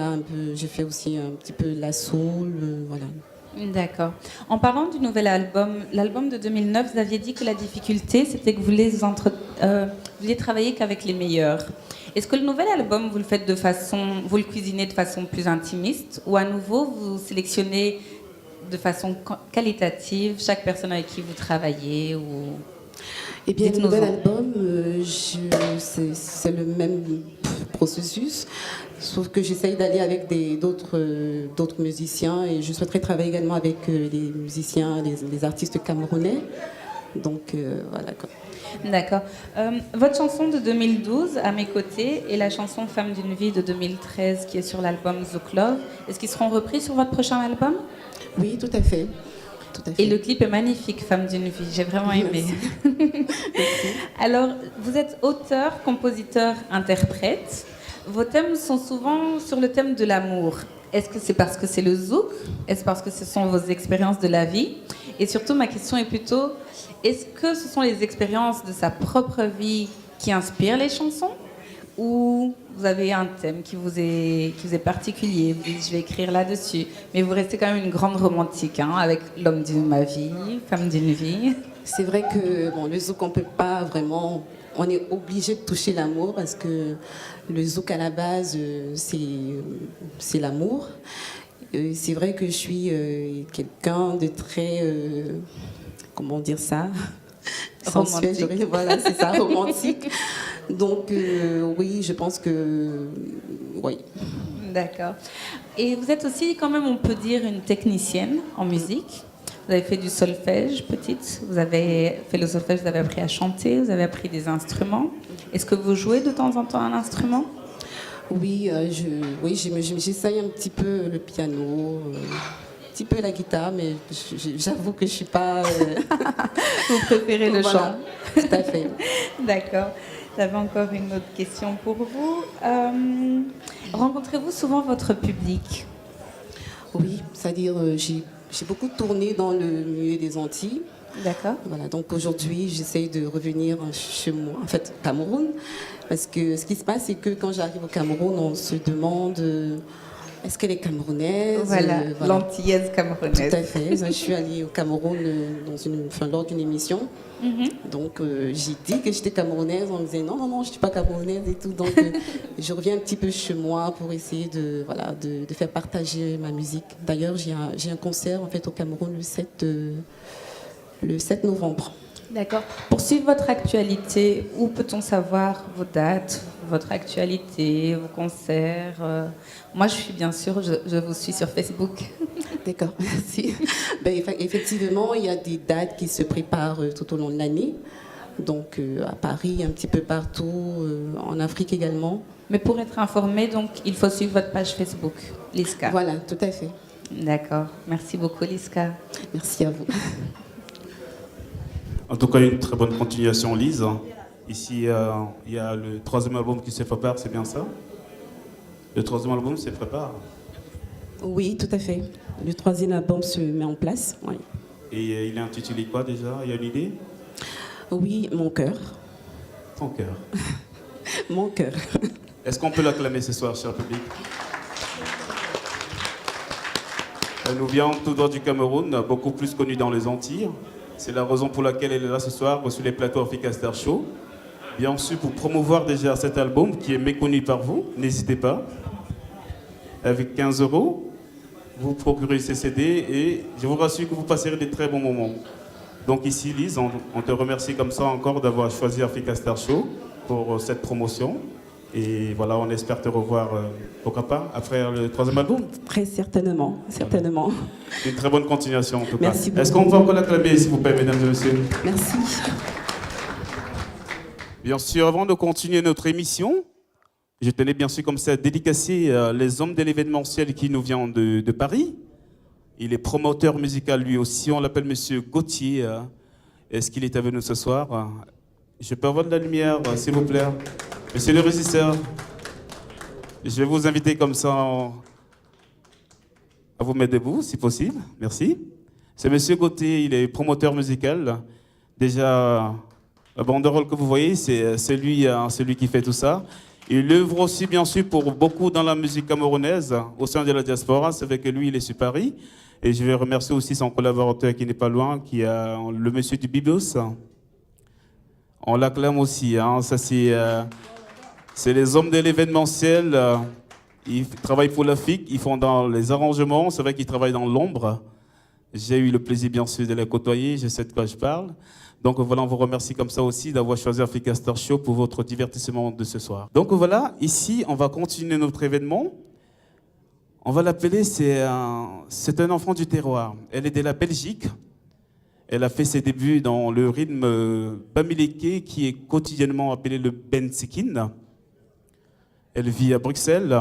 j'ai fait aussi un petit peu la soul, voilà.
D'accord. En parlant du nouvel album, l'album de 2009, vous aviez dit que la difficulté, c'était que vous vouliez travailler qu'avec les meilleurs. Est-ce que le nouvel album, vous le cuisinez de façon plus intimiste, ou à nouveau, vous sélectionnez de façon qualitative chaque personne avec qui vous travaillez ou...
Eh bien, le nouvel album, c'est le même processus, sauf que j'essaye d'aller avec d'autres musiciens et je souhaiterais travailler également avec les musiciens, les artistes camerounais. Donc, voilà quoi.
D'accord. Votre chanson de 2012, À mes côtés, et la chanson Femme d'une vie de 2013 qui est sur l'album Zouk Love, est-ce qu'ils seront repris sur votre prochain album?
Oui, tout à fait.
Et le clip est magnifique, Femme d'une vie, j'ai vraiment aimé. Alors, vous êtes auteur, compositeur, interprète. Vos thèmes sont souvent sur le thème de l'amour. Est-ce que c'est parce que c'est le zouk? Est-ce parce que ce sont vos expériences de la vie? Et surtout, ma question est plutôt, est-ce que ce sont les expériences de sa propre vie qui inspirent les chansons? Ou vous avez un thème qui vous est particulier, vous dites je vais écrire là-dessus, mais vous restez quand même une grande romantique, hein, avec l'homme de ma vie, femme d'une vie.
C'est vrai que le zouk, on peut pas vraiment, on est obligé de toucher l'amour parce que le zouk à la base, c'est l'amour. C'est vrai que je suis quelqu'un de très, comment dire ça,
romantique.
Voilà, c'est ça, romantique. Donc oui, je pense que oui.
D'accord. Et vous êtes aussi quand même, on peut dire, une technicienne en musique. Vous avez fait du solfège, petite. Vous avez fait le solfège, vous avez appris à chanter, vous avez appris des instruments. Est-ce que vous jouez de temps en temps un instrument?
Oui, j'essaye un petit peu le piano, un petit peu la guitare, mais j'avoue que je suis pas...
Vous préférez le chant?
Tout à fait.
D'accord. J'avais encore une autre question pour vous. Rencontrez-vous souvent votre public?
Oui, c'est-à-dire j'ai beaucoup tourné dans le milieu des Antilles.
D'accord.
Voilà, donc aujourd'hui, j'essaye de revenir chez moi, en fait, au Cameroun. Parce que ce qui se passe, c'est que quand j'arrive au Cameroun, on se demande est-ce qu'elle est camerounaise?
Voilà, l'antillaise camerounaise.
Tout à fait. Je suis allée au Cameroun lors d'une émission. Donc j'ai dit que j'étais camerounaise. On me disait non, je ne suis pas camerounaise et tout. Donc je reviens un petit peu chez moi pour essayer de faire partager ma musique. D'ailleurs, j'ai un concert en fait au Cameroun le 7 novembre.
D'accord. Pour suivre votre actualité, où peut-on savoir vos dates, votre actualité, vos concerts? Moi, je suis bien sûr, je vous suis sur Facebook.
D'accord, merci. Effectivement, il y a des dates qui se préparent tout au long de l'année. Donc à Paris, un petit peu partout, en Afrique également.
Mais pour être informé, donc, il faut suivre votre page Facebook, Liska.
Voilà, tout à fait.
D'accord. Merci beaucoup, Liska.
Merci à vous.
En tout cas, une très bonne continuation, Lise. Ici, il y a le 3e album qui se prépare, c'est bien ça? Le 3e album se prépare?
Oui, tout à fait. Le 3e album se met en place. Oui.
Et il est intitulé quoi déjà? Il y a une idée?
Oui, Mon cœur.
Ton cœur.
Mon cœur.
Est-ce qu'on peut l'acclamer ce soir, cher public? Elle nous vient tout droit du Cameroun, beaucoup plus connue dans les Antilles. C'est la raison pour laquelle elle est là ce soir sur les plateaux Africa Star Show. Bien sûr, pour promouvoir déjà cet album qui est méconnu par vous, n'hésitez pas. Avec 15 €, vous procurez ces CD et je vous rassure que vous passerez des très bons moments. Donc ici, Lise, on te remercie comme ça encore d'avoir choisi Africa Star Show pour cette promotion. Et voilà, on espère te revoir, pourquoi pas, après le 3e album.
Très certainement, certainement.
Une très bonne continuation en tout cas.
Merci beaucoup.
Est-ce qu'on peut encore l'acclamer, s'il vous plaît, mesdames et messieurs?
Merci.
Bien sûr, avant de continuer notre émission, je tenais bien sûr comme ça à dédicacer les hommes de l'événementiel qui nous viennent de Paris. Il est promoteur musical lui aussi, on l'appelle Monsieur Gauthier. Est-ce qu'il est avec nous ce soir? Je peux avoir de la lumière, s'il vous plaît? Monsieur le régisseur, je vais vous inviter comme ça à vous mettre debout, si possible. Merci. C'est Monsieur Gauthier, il est promoteur musical. Déjà, la banderole que vous voyez, c'est lui qui fait tout ça. Il œuvre aussi, bien sûr, pour beaucoup dans la musique camerounaise, au sein de la diaspora. C'est vrai que lui, il est sur Paris. Et je vais remercier aussi son collaborateur qui n'est pas loin, qui est le monsieur du Biblos. On l'acclame aussi. Hein. Ça, c'est les hommes de l'événementiel. Ils travaillent pour l'Afrique, ils font dans les arrangements. C'est vrai qu'ils travaillent dans l'ombre. J'ai eu le plaisir, bien sûr, de les côtoyer. Je sais de quoi je parle. Donc voilà, on vous remercie comme ça aussi d'avoir choisi Africa Star Show pour votre divertissement de ce soir. Donc voilà, ici, on va continuer notre événement. On va l'appeler, c'est un enfant du terroir. Elle est de la Belgique. Elle a fait ses débuts dans le rythme bamileke qui est quotidiennement appelé le bensikin. Elle vit à Bruxelles.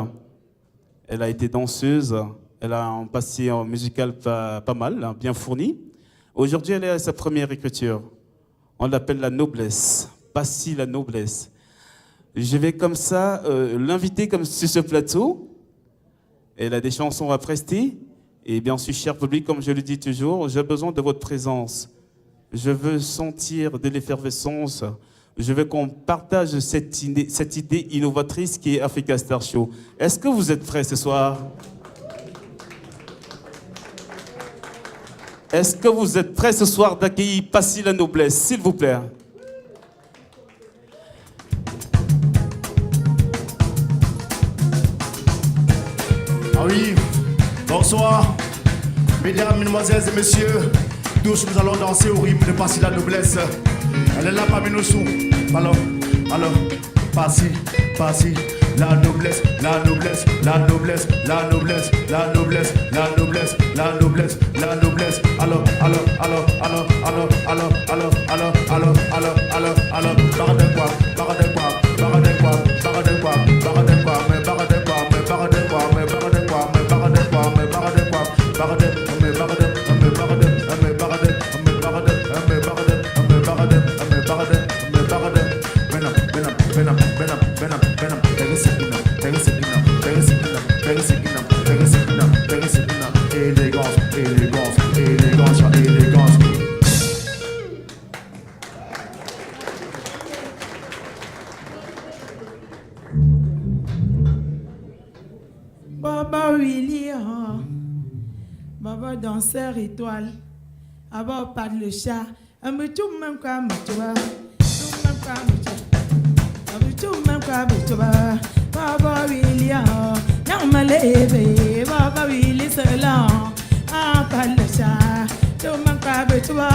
Elle a été danseuse. Elle a un passé musical pas mal, bien fourni. Aujourd'hui, elle est à sa première écriture. On l'appelle la noblesse. Passy la noblesse. Je vais comme ça l'inviter comme sur ce plateau. Elle a des chansons à prester. Et bien sûr, cher public, comme je le dis toujours, j'ai besoin de votre présence. Je veux sentir de l'effervescence. Je veux qu'on partage cette idée innovatrice qui est Africa Star Show. Est-ce que vous êtes prêts ce soir? Est-ce que vous êtes prêts ce soir d'accueillir Passy la noblesse, s'il vous plaît?
Ah oui, bonsoir, mesdames, mesdemoiselles et messieurs. Tous nous allons danser au rythme de Passy la noblesse. Elle est là parmi nous sous. Alors, Passy, la noblesse, la noblesse, la noblesse, la noblesse, la noblesse, la noblesse, la noblesse, la noblesse. Alors,
Baba William, Baba danseur étoile, Baba pas de le chat, un peu tout même comme toi, tout même comme toi, un peu tout même comme toi, Baba William, non me lever, Baba William seul, ah pas de le chat, tout même comme toi,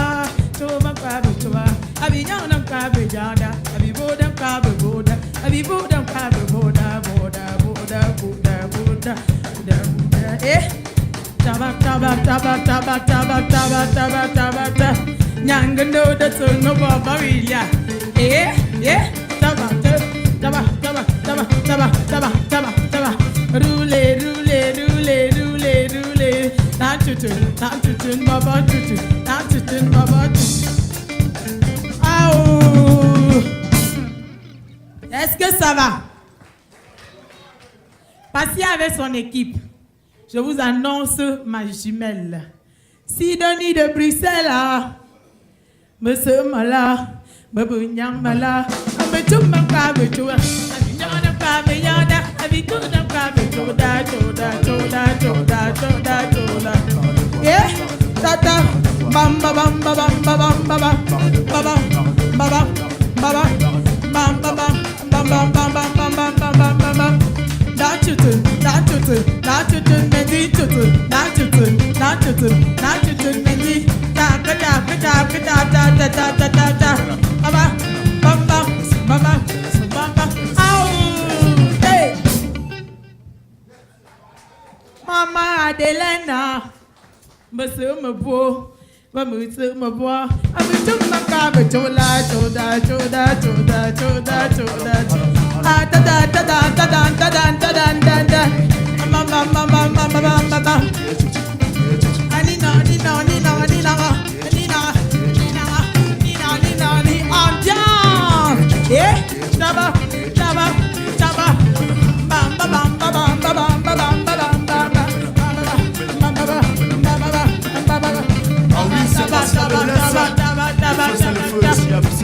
tout même comme toi, Abidjan non comme Jada, Abibodam comme Boda, Abibodam comme Boda, Boda, Boda, Boda. Eh, taba nyangendo da tsono baba wilia. Eh, taba taba, taba, taba, taba, taba, taba, taba. Roulez, roulez, roulez, roulez, roulez. Nan tutu, baba tutu, nan tutu, baba tutu. Ah oh. Est-ce que ça va? Passez avec son équipe. Je vous annonce ma jumelle. Sidonie de Bruxelles, Monsieur Mala, Babunyang Mala, Abetumaka, Betua, Abinyana, Yada, Abikuda, Toda, Toda, Toda, Toda, Toda, Toda. Yeah, Tata, Bamba, Bamba, Bamba, Bamba, Baba, Baba, Baba, Bamba, Bamba, Bamba, Bamba, Bamba. Not you too, not you too, not you too, Mendy, not you too, not you too, not you too, Mendy. Da da da da da da da da da da da. Baba, baba, baba, baba. Ow, hey. Mama Adelena, Monsieur Mabo, Monsieur Mabo. I'm a tumaka, but chola, choda, choda, choda, choda, choda. Da da da da da da da da da da da. Mama mama mama mama. Anina Nina Nina Nina Nina Nina Nina Nina ambiance. Yeah, taba taba taba. Bam bam bam bam bam bam bam bam bam.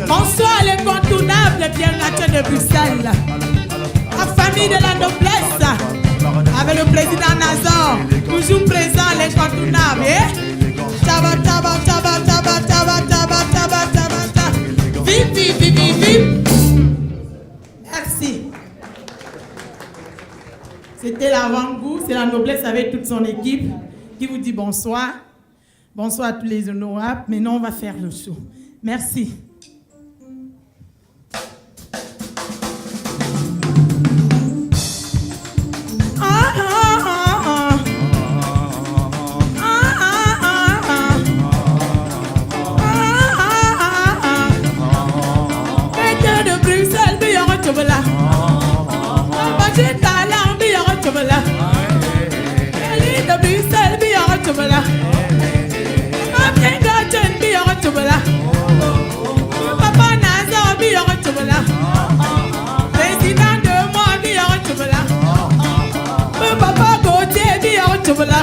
Bonsoir les contournables bien nature de Bruxelles. La famille de la noblesse. Avec le président Nazar. Toujours présent les contournables. Taba taba taba taba taba taba taba taba. Vive vive vive vive. Merci. C'était l'avant-goût. C'est la noblesse avec toute son équipe qui vous dit bonsoir. Bonsoir à tous les honorables. Maintenant, on va faire le show. Merci. De Bruxelles, Biyara Tchobola. Bajita Biyara Tchobola. De Bruxelles, Biyara Tchobola. Papa Nazar, Biyara Tchobola. Président de moi, Biyara Tchobola. Papa Gauthier, Biyara Tchobola.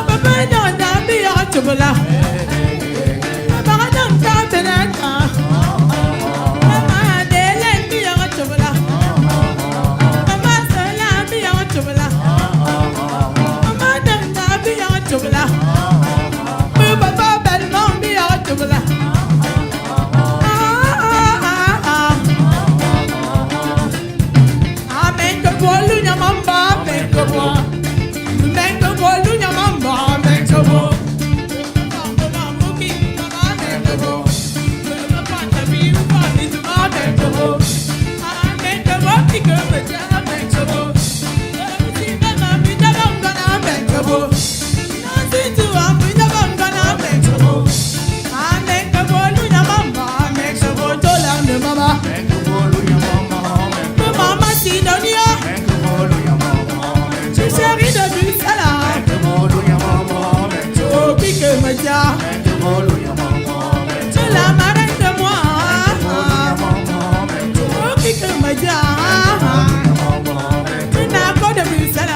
Papa Nanda, Biyara Tchobola. Papa Nanda, Benata. Papa Adelaine, Biyara Tchobola. Papa Sola, Biyara Tchobola. Papa Nanda, Biyara Tchobola. Papa Belmont, Biyara Tchobola. Amen, que pour l'Unyamamba, mais que pour. Mais que pour l'Unyamamba, mais que pour. C'est la marraine de moi. Oh, qui que me dit, tu n'as pas de Bruxelles.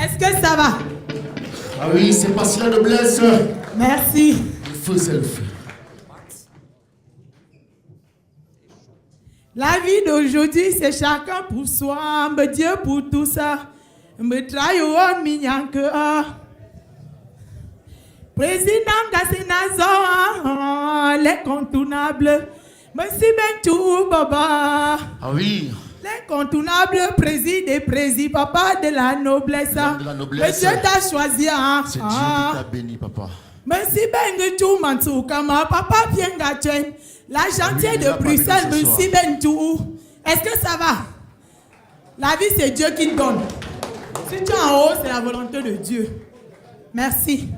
Est-ce que ça va?
Ah oui, c'est Pasila Noblesse.
Merci.
Le feu, c'est le feu.
La vie d'aujourd'hui, c'est chacun pour soi. Me Dieu pour tout ça. Me trahi minyanke. Président Gassenazo, l'incontournable. Monsieur Bentou Baba.
Ah oui.
L'incontournable président papa de la noblesse.
De la noblesse.
Monsieur t'a choisi.
C'est Dieu qui t'a béni, papa.
Merci Bentou Mansou Kama, papa Piengachen, la chantier de Bruxelles, Monsieur Bentou. Est-ce que ça va? La vie, c'est Dieu qui donne. Si tu es en haut, c'est la volonté de Dieu. Merci.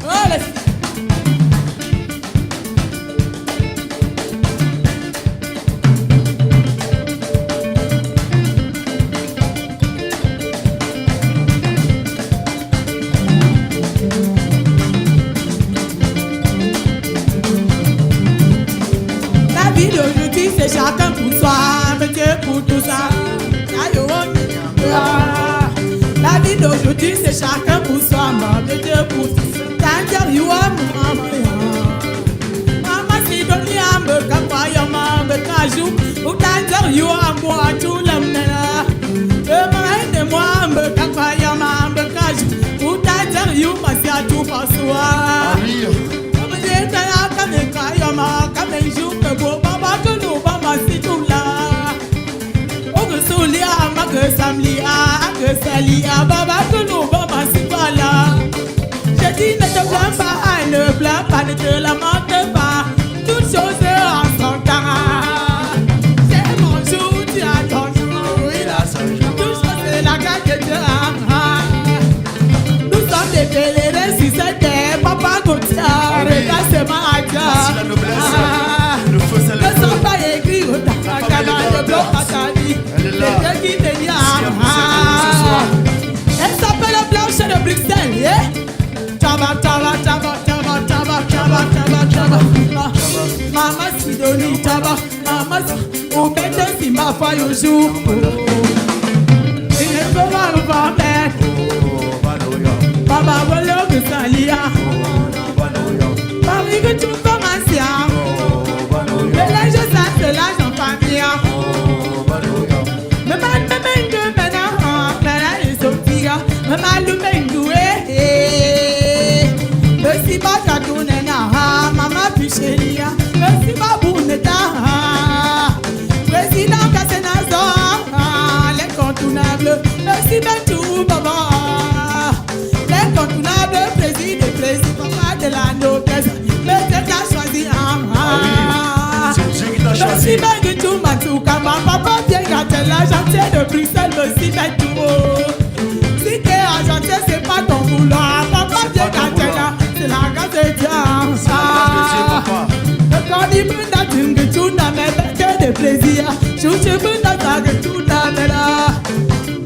Oh, les filles. La vie d'aujourd'hui, c'est chacun pour soi, mais Dieu pour tout ça. La vie d'aujourd'hui, c'est chacun pour soi, mais Dieu pour tout ça. Mama, si doni ambe kapaya mambe kaju, utanjar you ambo atula mena. Emaine moi ambe kapaya mambe kaju, utanjar you masia tu pasua. Comme j'ai tala kame kaya ma kame juke bo baba kulu baba situla. Ogusulia make samlia, que salia baba kulu baba situla. Je dis ne te plains pas, ne plains pas, ne te lamente pas. Toutes choses en son temps. C'est mon jour, tu as ton jour. Toutes choses c'est la grâce de Dieu. Nous sommes des pèlerins si c'était Papa Gauthier. Regarde ce matin. Ne sont pas écrits au tabac de bloc à ta vie. C'est Dieu qui te dit. Elle s'appelle Blanche de Bruxelles. Mama Sidoni Taba, Mama on met un simba faille au jour. Il ne peut pas nous permettre. Baba Bolo que Salia. Paris que tout commence. Mais là je sais que là j'en famille. Me mal me mengue maintenant. Là ils sont tiga. Me mal me mengue. Merci Bakatunena, Mama Pichelia, merci Babouneta, Président Gassenazo, l'incontournable, merci Bentou Baba, l'incontournable président papa de la noblesse, mais Dieu t'a choisi. Merci Bentou Matsouka, papa Piengachen, la chantier de Bruxelles, merci Bentou. Si t'es argenté, c'est pas ton boulot, papa Piengachen. C'est la grâce de Dieu. Quand il me donne que tout n'a même que de plaisir, je me donne que tout n'a même là.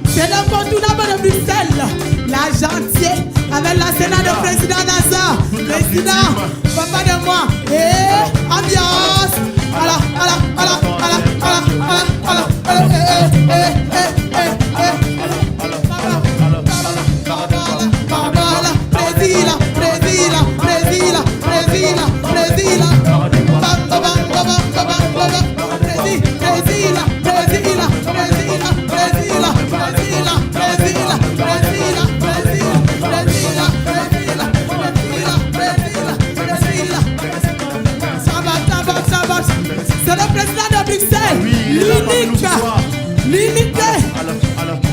C'est l'incontournable de Bruxelles, la gentille, avec la Sénat de président Nassar. Président, papa de moi, et ambiance. Voilà, voilà, voilà, voilà, voilà, voilà, c'est le président de Bruxelles,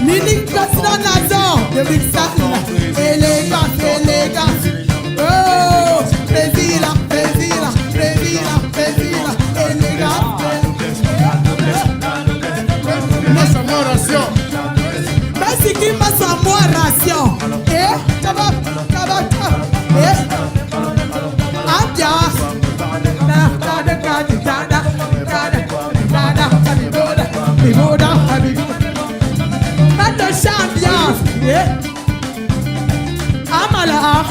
l'unique président de Bruxelles, élégant, oh, président, élégant. Merci qui passe à moi ration. Amala,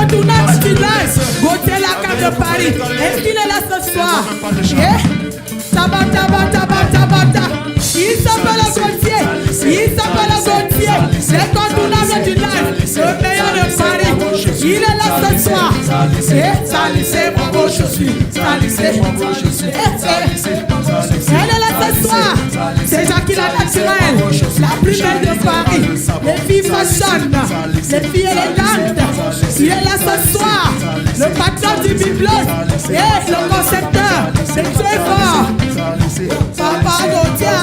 l'incontournable du live, Gauthier Lacam de Paris. Est-ce qu'il est là ce soir? Tabata. Il s'appelle Gauthier. L'incontournable du live, le meilleur de Paris. Il est là ce soir. Salissé, bravo, je suis. Salissé, elle est là ce soir. C'est Jackie la naturelle, la plus belle de Paris. Les filles fashion, les filles élégantes. Il est là ce soir. Le patron du biblos et le concepteur. C'est très fort. Papa Gauthier.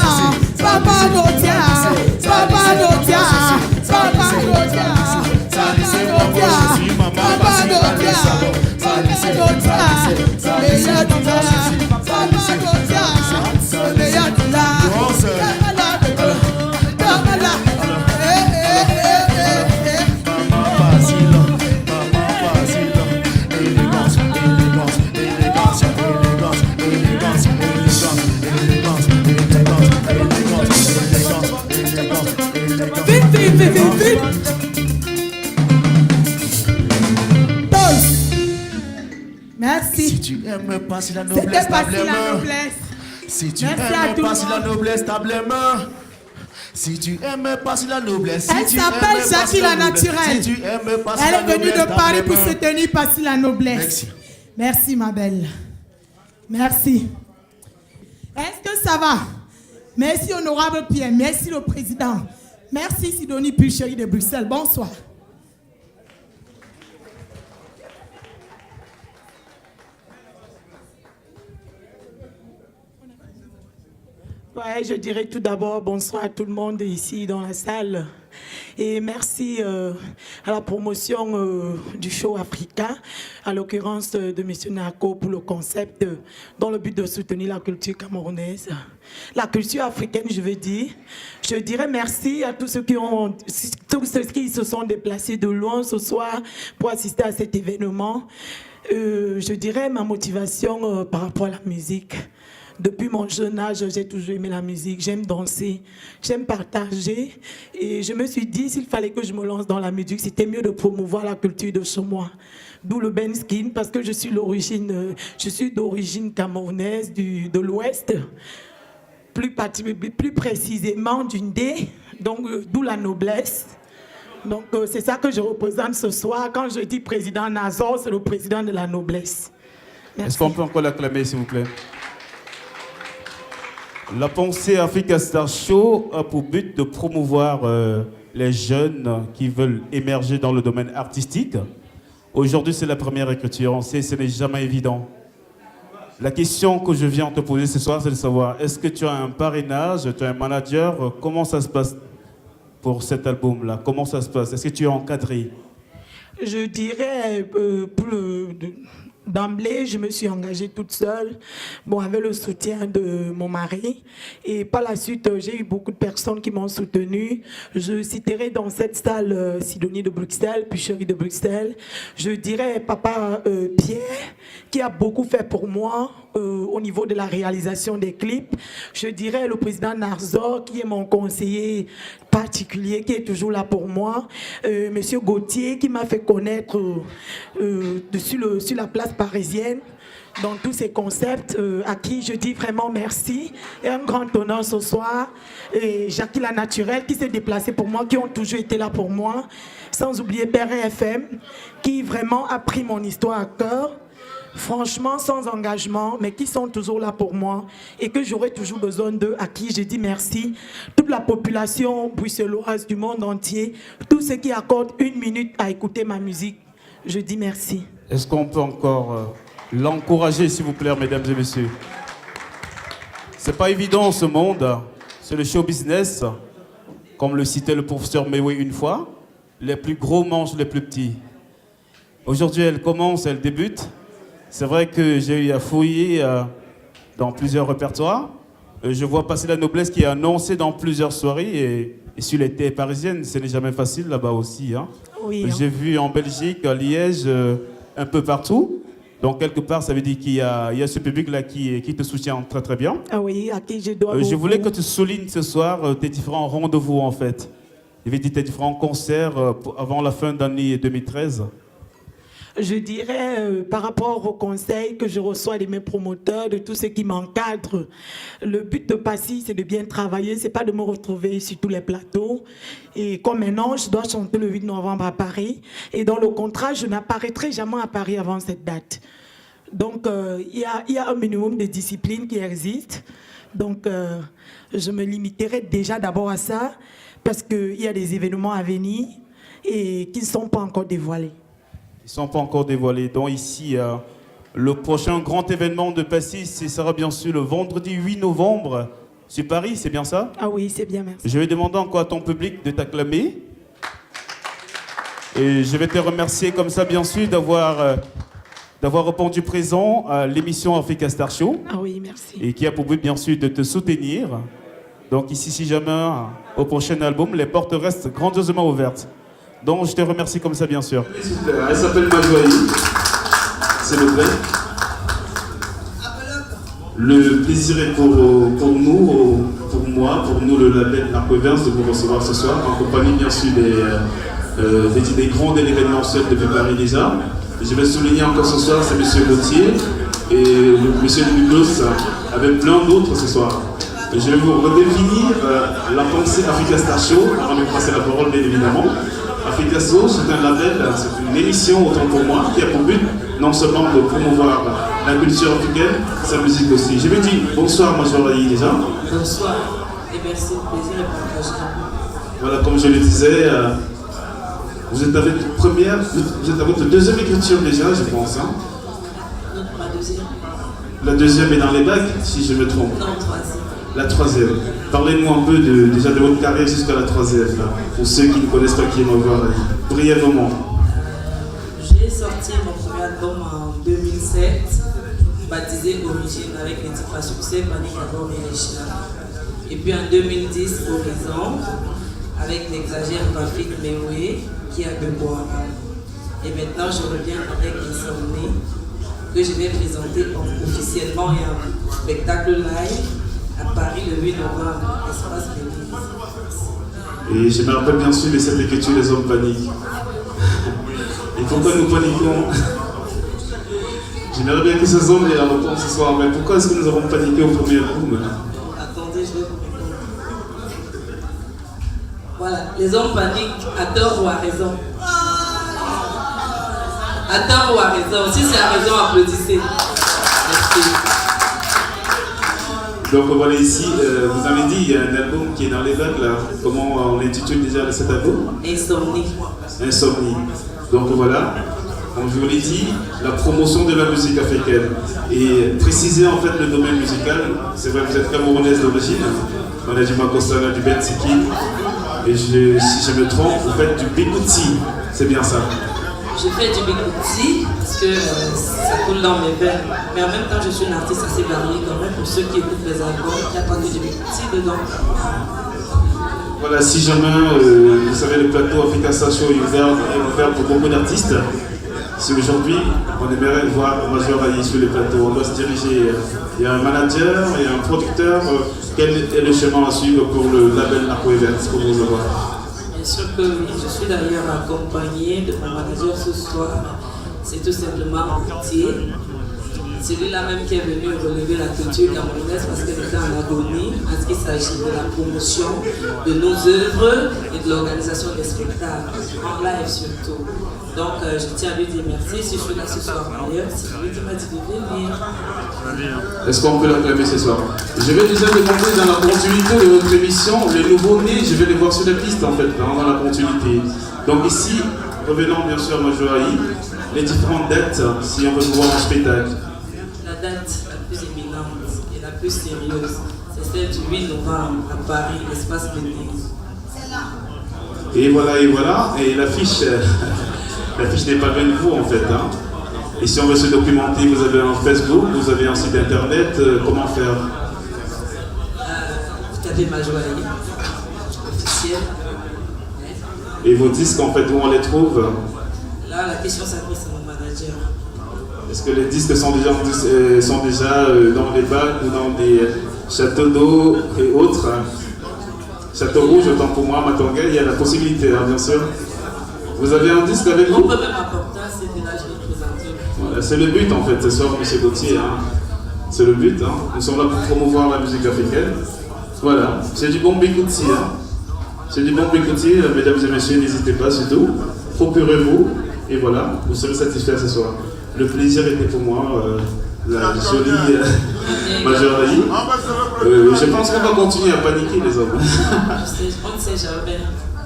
Merci.
Si tu aimes pas si la noblesse table les mains. Si tu aimes pas si la noblesse table les mains. Si tu aimes pas si la noblesse.
Elle s'appelle Jackie la naturelle. Elle est venue de Paris pour se tenir par si la noblesse.
Merci.
Merci ma belle. Merci. Est-ce que ça va? Merci honorable Pierre. Merci le président. Merci Sidonie Pucherie de Bruxelles. Bonsoir.
Ouais, je dirais tout d'abord bonsoir à tout le monde ici dans la salle. Et merci à la promotion du show africain, à l'occurrence de M. Nako pour le concept dans le but de soutenir la culture camerounaise. La culture africaine, je veux dire. Je dirais merci à tous ceux qui se sont déplacés de loin ce soir pour assister à cet événement. Je dirais ma motivation par rapport à la musique. Depuis mon jeune âge, j'ai toujours aimé la musique, j'aime danser, j'aime partager. Et je me suis dit, s'il fallait que je me lance dans la musique, c'était mieux de promouvoir la culture de chez moi. D'où le Benskin, parce que je suis d'origine camerounaise de l'Ouest, plus précisément du Ndé, donc d'où la noblesse. Donc c'est ça que je représente ce soir. Quand je dis président Nazor, c'est le président de la noblesse.
Est-ce qu'on peut encore l'acclamer, s'il vous plaît? La pensée Africa Star Show a pour but de promouvoir les jeunes qui veulent émerger dans le domaine artistique. Aujourd'hui, c'est la première écriture. On sait que ce n'est jamais évident. La question que je viens te poser ce soir, c'est de savoir, est-ce que tu as un parrainage, tu as un manager? Comment ça se passe pour cet album-là? Comment ça se passe? Est-ce que tu es encadré?
Je dirais d'emblée, je me suis engagée toute seule, avec le soutien de mon mari. Et par la suite, j'ai eu beaucoup de personnes qui m'ont soutenue. Je citerai dans cette salle Sidonie de Bruxelles, Pucherie de Bruxelles. Je dirais papa Pierre, qui a beaucoup fait pour moi au niveau de la réalisation des clips. Je dirais le président Narzor, qui est mon conseiller particulier, qui est toujours là pour moi. Monsieur Gauthier, qui m'a fait connaître sur la place parisienne, dans tous ces concepts, à qui je dis vraiment merci. Et un grand honneur ce soir. Et Jackie la naturelle, qui s'est déplacée pour moi, qui ont toujours été là pour moi. Sans oublier Père FM, qui vraiment a pris mon histoire à cœur. Franchement, sans engagement, mais qui sont toujours là pour moi et que j'aurai toujours besoin d'eux, à qui je dis merci. Toute la population bruxelloise du monde entier, tous ceux qui accordent 1 minute à écouter ma musique, je dis merci.
Est-ce qu'on peut encore l'encourager, s'il vous plaît, mesdames et messieurs? C'est pas évident ce monde, c'est le show business, comme le citait le professeur Mewe une fois, les plus gros mangent les plus petits. Aujourd'hui, elle commence, elle débute. C'est vrai que j'ai eu à fouiller dans plusieurs répertoires. Je vois passer la noblesse qui est annoncée dans plusieurs soirées et sur les terres parisiennes, ce n'est jamais facile là-bas aussi. Hein.
Oui, hein.
J'ai vu en Belgique, à Liège, un peu partout. Donc quelque part, ça veut dire qu'il y a ce public-là qui te soutient très très bien.
Ah oui, à qui je dois
Je voulais que tu soulignes ce soir tes différents rendez-vous en fait. Je vais dire tes différents concerts avant la fin d'année 2013.
Je dirais, par rapport aux conseils que je reçois de mes promoteurs, de tous ceux qui m'encadrent, le but de Passy, c'est de bien travailler, c'est pas de me retrouver sur tous les plateaux. Et comme maintenant, je dois chanter le 8 novembre à Paris. Et dans le contrat, je n'apparaîtrai jamais à Paris avant cette date. Donc, il y a un minimum de discipline qui existe. Donc, je me limiterai déjà d'abord à ça, parce qu'il y a des événements à venir et qui ne sont pas encore dévoilés.
Ils ne sont pas encore dévoilés. Donc ici, le prochain grand événement de Passy, ce sera bien sûr le vendredi 8 novembre sur Paris, c'est bien ça?
Ah oui, c'est bien, merci.
Je vais demander encore à ton public de t'acclamer. Et je vais te remercier comme ça, bien sûr, d'avoir répondu présent à l'émission Africa Star Show.
Ah oui, merci.
Et qui a pour but, bien sûr, de te soutenir. Donc ici, si jamais, au prochain album, les portes restent grandiosement ouvertes. Donc je te remercie comme ça, bien sûr.
Elle s'appelle Majoaï, s'il vous plaît. Le plaisir est pour nous, pour moi, pour nous, le label Narcoverse, de vous recevoir ce soir, en compagnie, bien sûr, des grands événementiels depuis Paris déjà. Je vais souligner encore ce soir, c'est M. Gauthier et M. Douglas, avec plein d'autres ce soir. Je vais vous redéfinir la pensée Africa Star Show, avant de vous passer la parole, bien évidemment. Africa Star Show, c'est un label, c'est une émission, autant pour moi, qui a pour but non seulement de promouvoir la culture africaine, sa musique aussi. Je vais dire bonsoir, Majoraï, déjà.
Bonsoir, et merci, le plaisir est partagé.
Voilà, comme je le disais, vous êtes à votre deuxième écriture déjà, je pense. Hein?
Non, ma deuxième.
La deuxième est dans les bagues, si je me trompe.
Non, troisième.
La troisième. Parlez-nous un peu déjà de votre carrière jusqu'à la troisième, là, pour ceux qui ne connaissent pas qui est Majoraï. Brièvement.
J'ai sorti mon premier album en 2007, baptisé Origine, avec les titres à succès, Panique à bord et les chiens. Et puis en 2010, Horizon, avec l'exagère Bafik Meoué, qui a de boire. Et maintenant, je reviens avec Insomnie, que je vais présenter officiellement et en spectacle live à Paris le 8 novembre, Espace Bélis.
Et je me rappelle bien sûr de cette écriture, les hommes paniquent. Et pourquoi nous paniquons? J'aimerais bien que ces hommes aient la réponse ce soir, mais pourquoi est-ce que nous avons paniqué au premier album?
Attendez, je vais vous répondre. Voilà, les hommes paniquent à tort ou à raison. À tort ou à raison. Si c'est à raison, applaudissez. Merci.
Donc voilà, ici, vous avez dit, il y a un album qui est dans les vagues là. Comment on l'intitule déjà cet album?
Insomnie.
Insomnie. Donc voilà, comme je vous l'ai dit, la promotion de la musique africaine. Et préciser en fait le domaine musical, c'est vrai que vous êtes camerounaise d'origine. On a du Makosala, du Bensiki. Et si je me trompe, vous faites du Bikouti, c'est bien ça?
Je fais du Bikouti parce que ça coule dans mes veines. Mais en même temps, je suis une artiste assez variée quand même. Pour ceux qui écoutent les albums, il n'y a pas que du Bikouti dedans.
Voilà, si jamais, vous savez, le plateau Africa Star Show est ouvert pour beaucoup d'artistes. Si aujourd'hui, on aimerait voir Majoraï sur le plateau, on doit se diriger. Il y a un manager, il y a un producteur. Quel est le chemin à suivre pour le label Narcoverse pour vous avoir?
Bien sûr que oui, je suis d'ailleurs accompagnée de mon manager ce soir. C'est tout simplement Gauthier. C'est lui-là même qui est venu relever la culture camerounaise parce qu'elle était en agonie en ce qui s'agit de la promotion de nos œuvres et de l'organisation des spectacles, en live surtout. Donc je tiens à lui dire merci si je suis là ce soir d'ailleurs, c'est lui qui m'a dit de venir.
Est-ce qu'on peut l'acclamer ce soir? Je vais déjà demander dans la continuité de votre émission, les nouveaux-nés, je vais les voir sur la piste en fait, dans la continuité. Donc ici, revenons bien sûr à Majoraï, les différentes dates, si on veut vous voir en spectacle.
La date la plus éminente et la plus sérieuse, c'est celle du 8 novembre à Paris, l'espace Bélis.
Et voilà, et l'affiche n'est pas loin de vous en fait. Hein. Et si on veut se documenter, vous avez un Facebook, vous avez un site internet, comment faire?
Vous tapez Majoraï, officiel.
Et vos disques en fait, où on les trouve?
Là, la question s'adresse à mon manager.
Est-ce que les disques sont déjà dans les bacs ou dans des châteaux d'eau et autres? Château Rouge, autant pour moi, Matonga, il y a la possibilité, hein, bien sûr.
Vous avez un disque avec vous?
On peut même apporter un CD là, je vais présenter.
Voilà, c'est le but en fait ce soir, M. Gauthier. Hein. C'est le but. Hein. Nous sommes là pour promouvoir la musique africaine. Voilà, c'est du bon bikouti. Hein. C'est du bon bikouti, mesdames et messieurs, n'hésitez pas surtout. Procurez-vous et voilà, vous serez satisfaits ce soir. Le plaisir était pour moi. La jolie Majorie. Je pense qu'on va continuer à paniquer les hommes.
On ne sait jamais.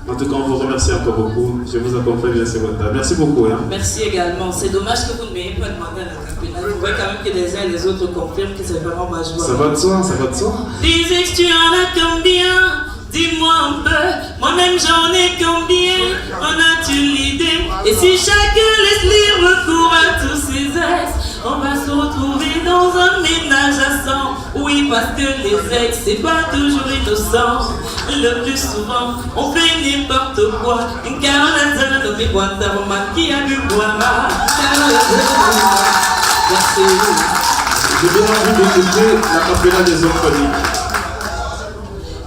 En tout cas, on vous remercie encore beaucoup. Je vous accompagne, bien sûr. Merci beaucoup. Hein.
Merci également. C'est dommage que vous ne m'ayez pas demandé à la campénale. Il faudrait quand même que les uns et les autres confirment que c'est vraiment ma joie.
Ça va de soi, ça va de soi.
Disais que tu en as combien? Dis-moi un peu. Moi-même j'en ai combien? En as-tu l'idée? Et si chacun laisse libre cours à tous ses ex, on va se retrouver dans un ménage à 100. Oui, parce que les ex, c'est pas toujours innocent. Le plus souvent, on fait n'importe quoi. Car on a ça nommé Guantaroma qui a bu boire. Merci.
J'ai bien envie d'écouter la cappella des hommes paniques.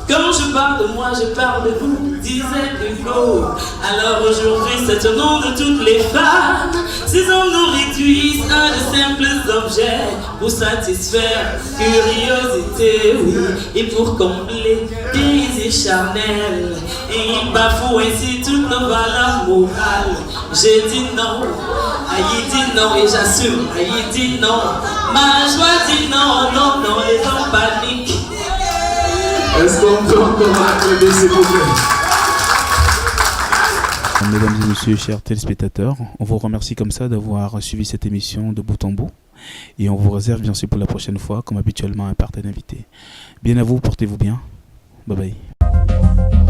Quand je parle de moi, je parle de vous, disait Hugo. Alors aujourd'hui, c'est au nom de toutes les femmes. Ces hommes nous réduisent à de simples objets pour satisfaire curiosité, oui, et pour combler désirs charnels. Et ils bafouent ainsi toutes nos valeurs morales. J'ai dit non, Aïe dit non et j'assume. Aïe dit non, ma joie dit non, non, non, les hommes paniquent.
Est-ce qu'on peut encore acclamer s'il vous plaît?
Mesdames et messieurs, chers téléspectateurs, on vous remercie comme ça d'avoir suivi cette émission de bout en bout. Et on vous réserve bien sûr pour la prochaine fois, comme habituellement, un partenaire invité. Bien à vous, portez-vous bien. Bye bye.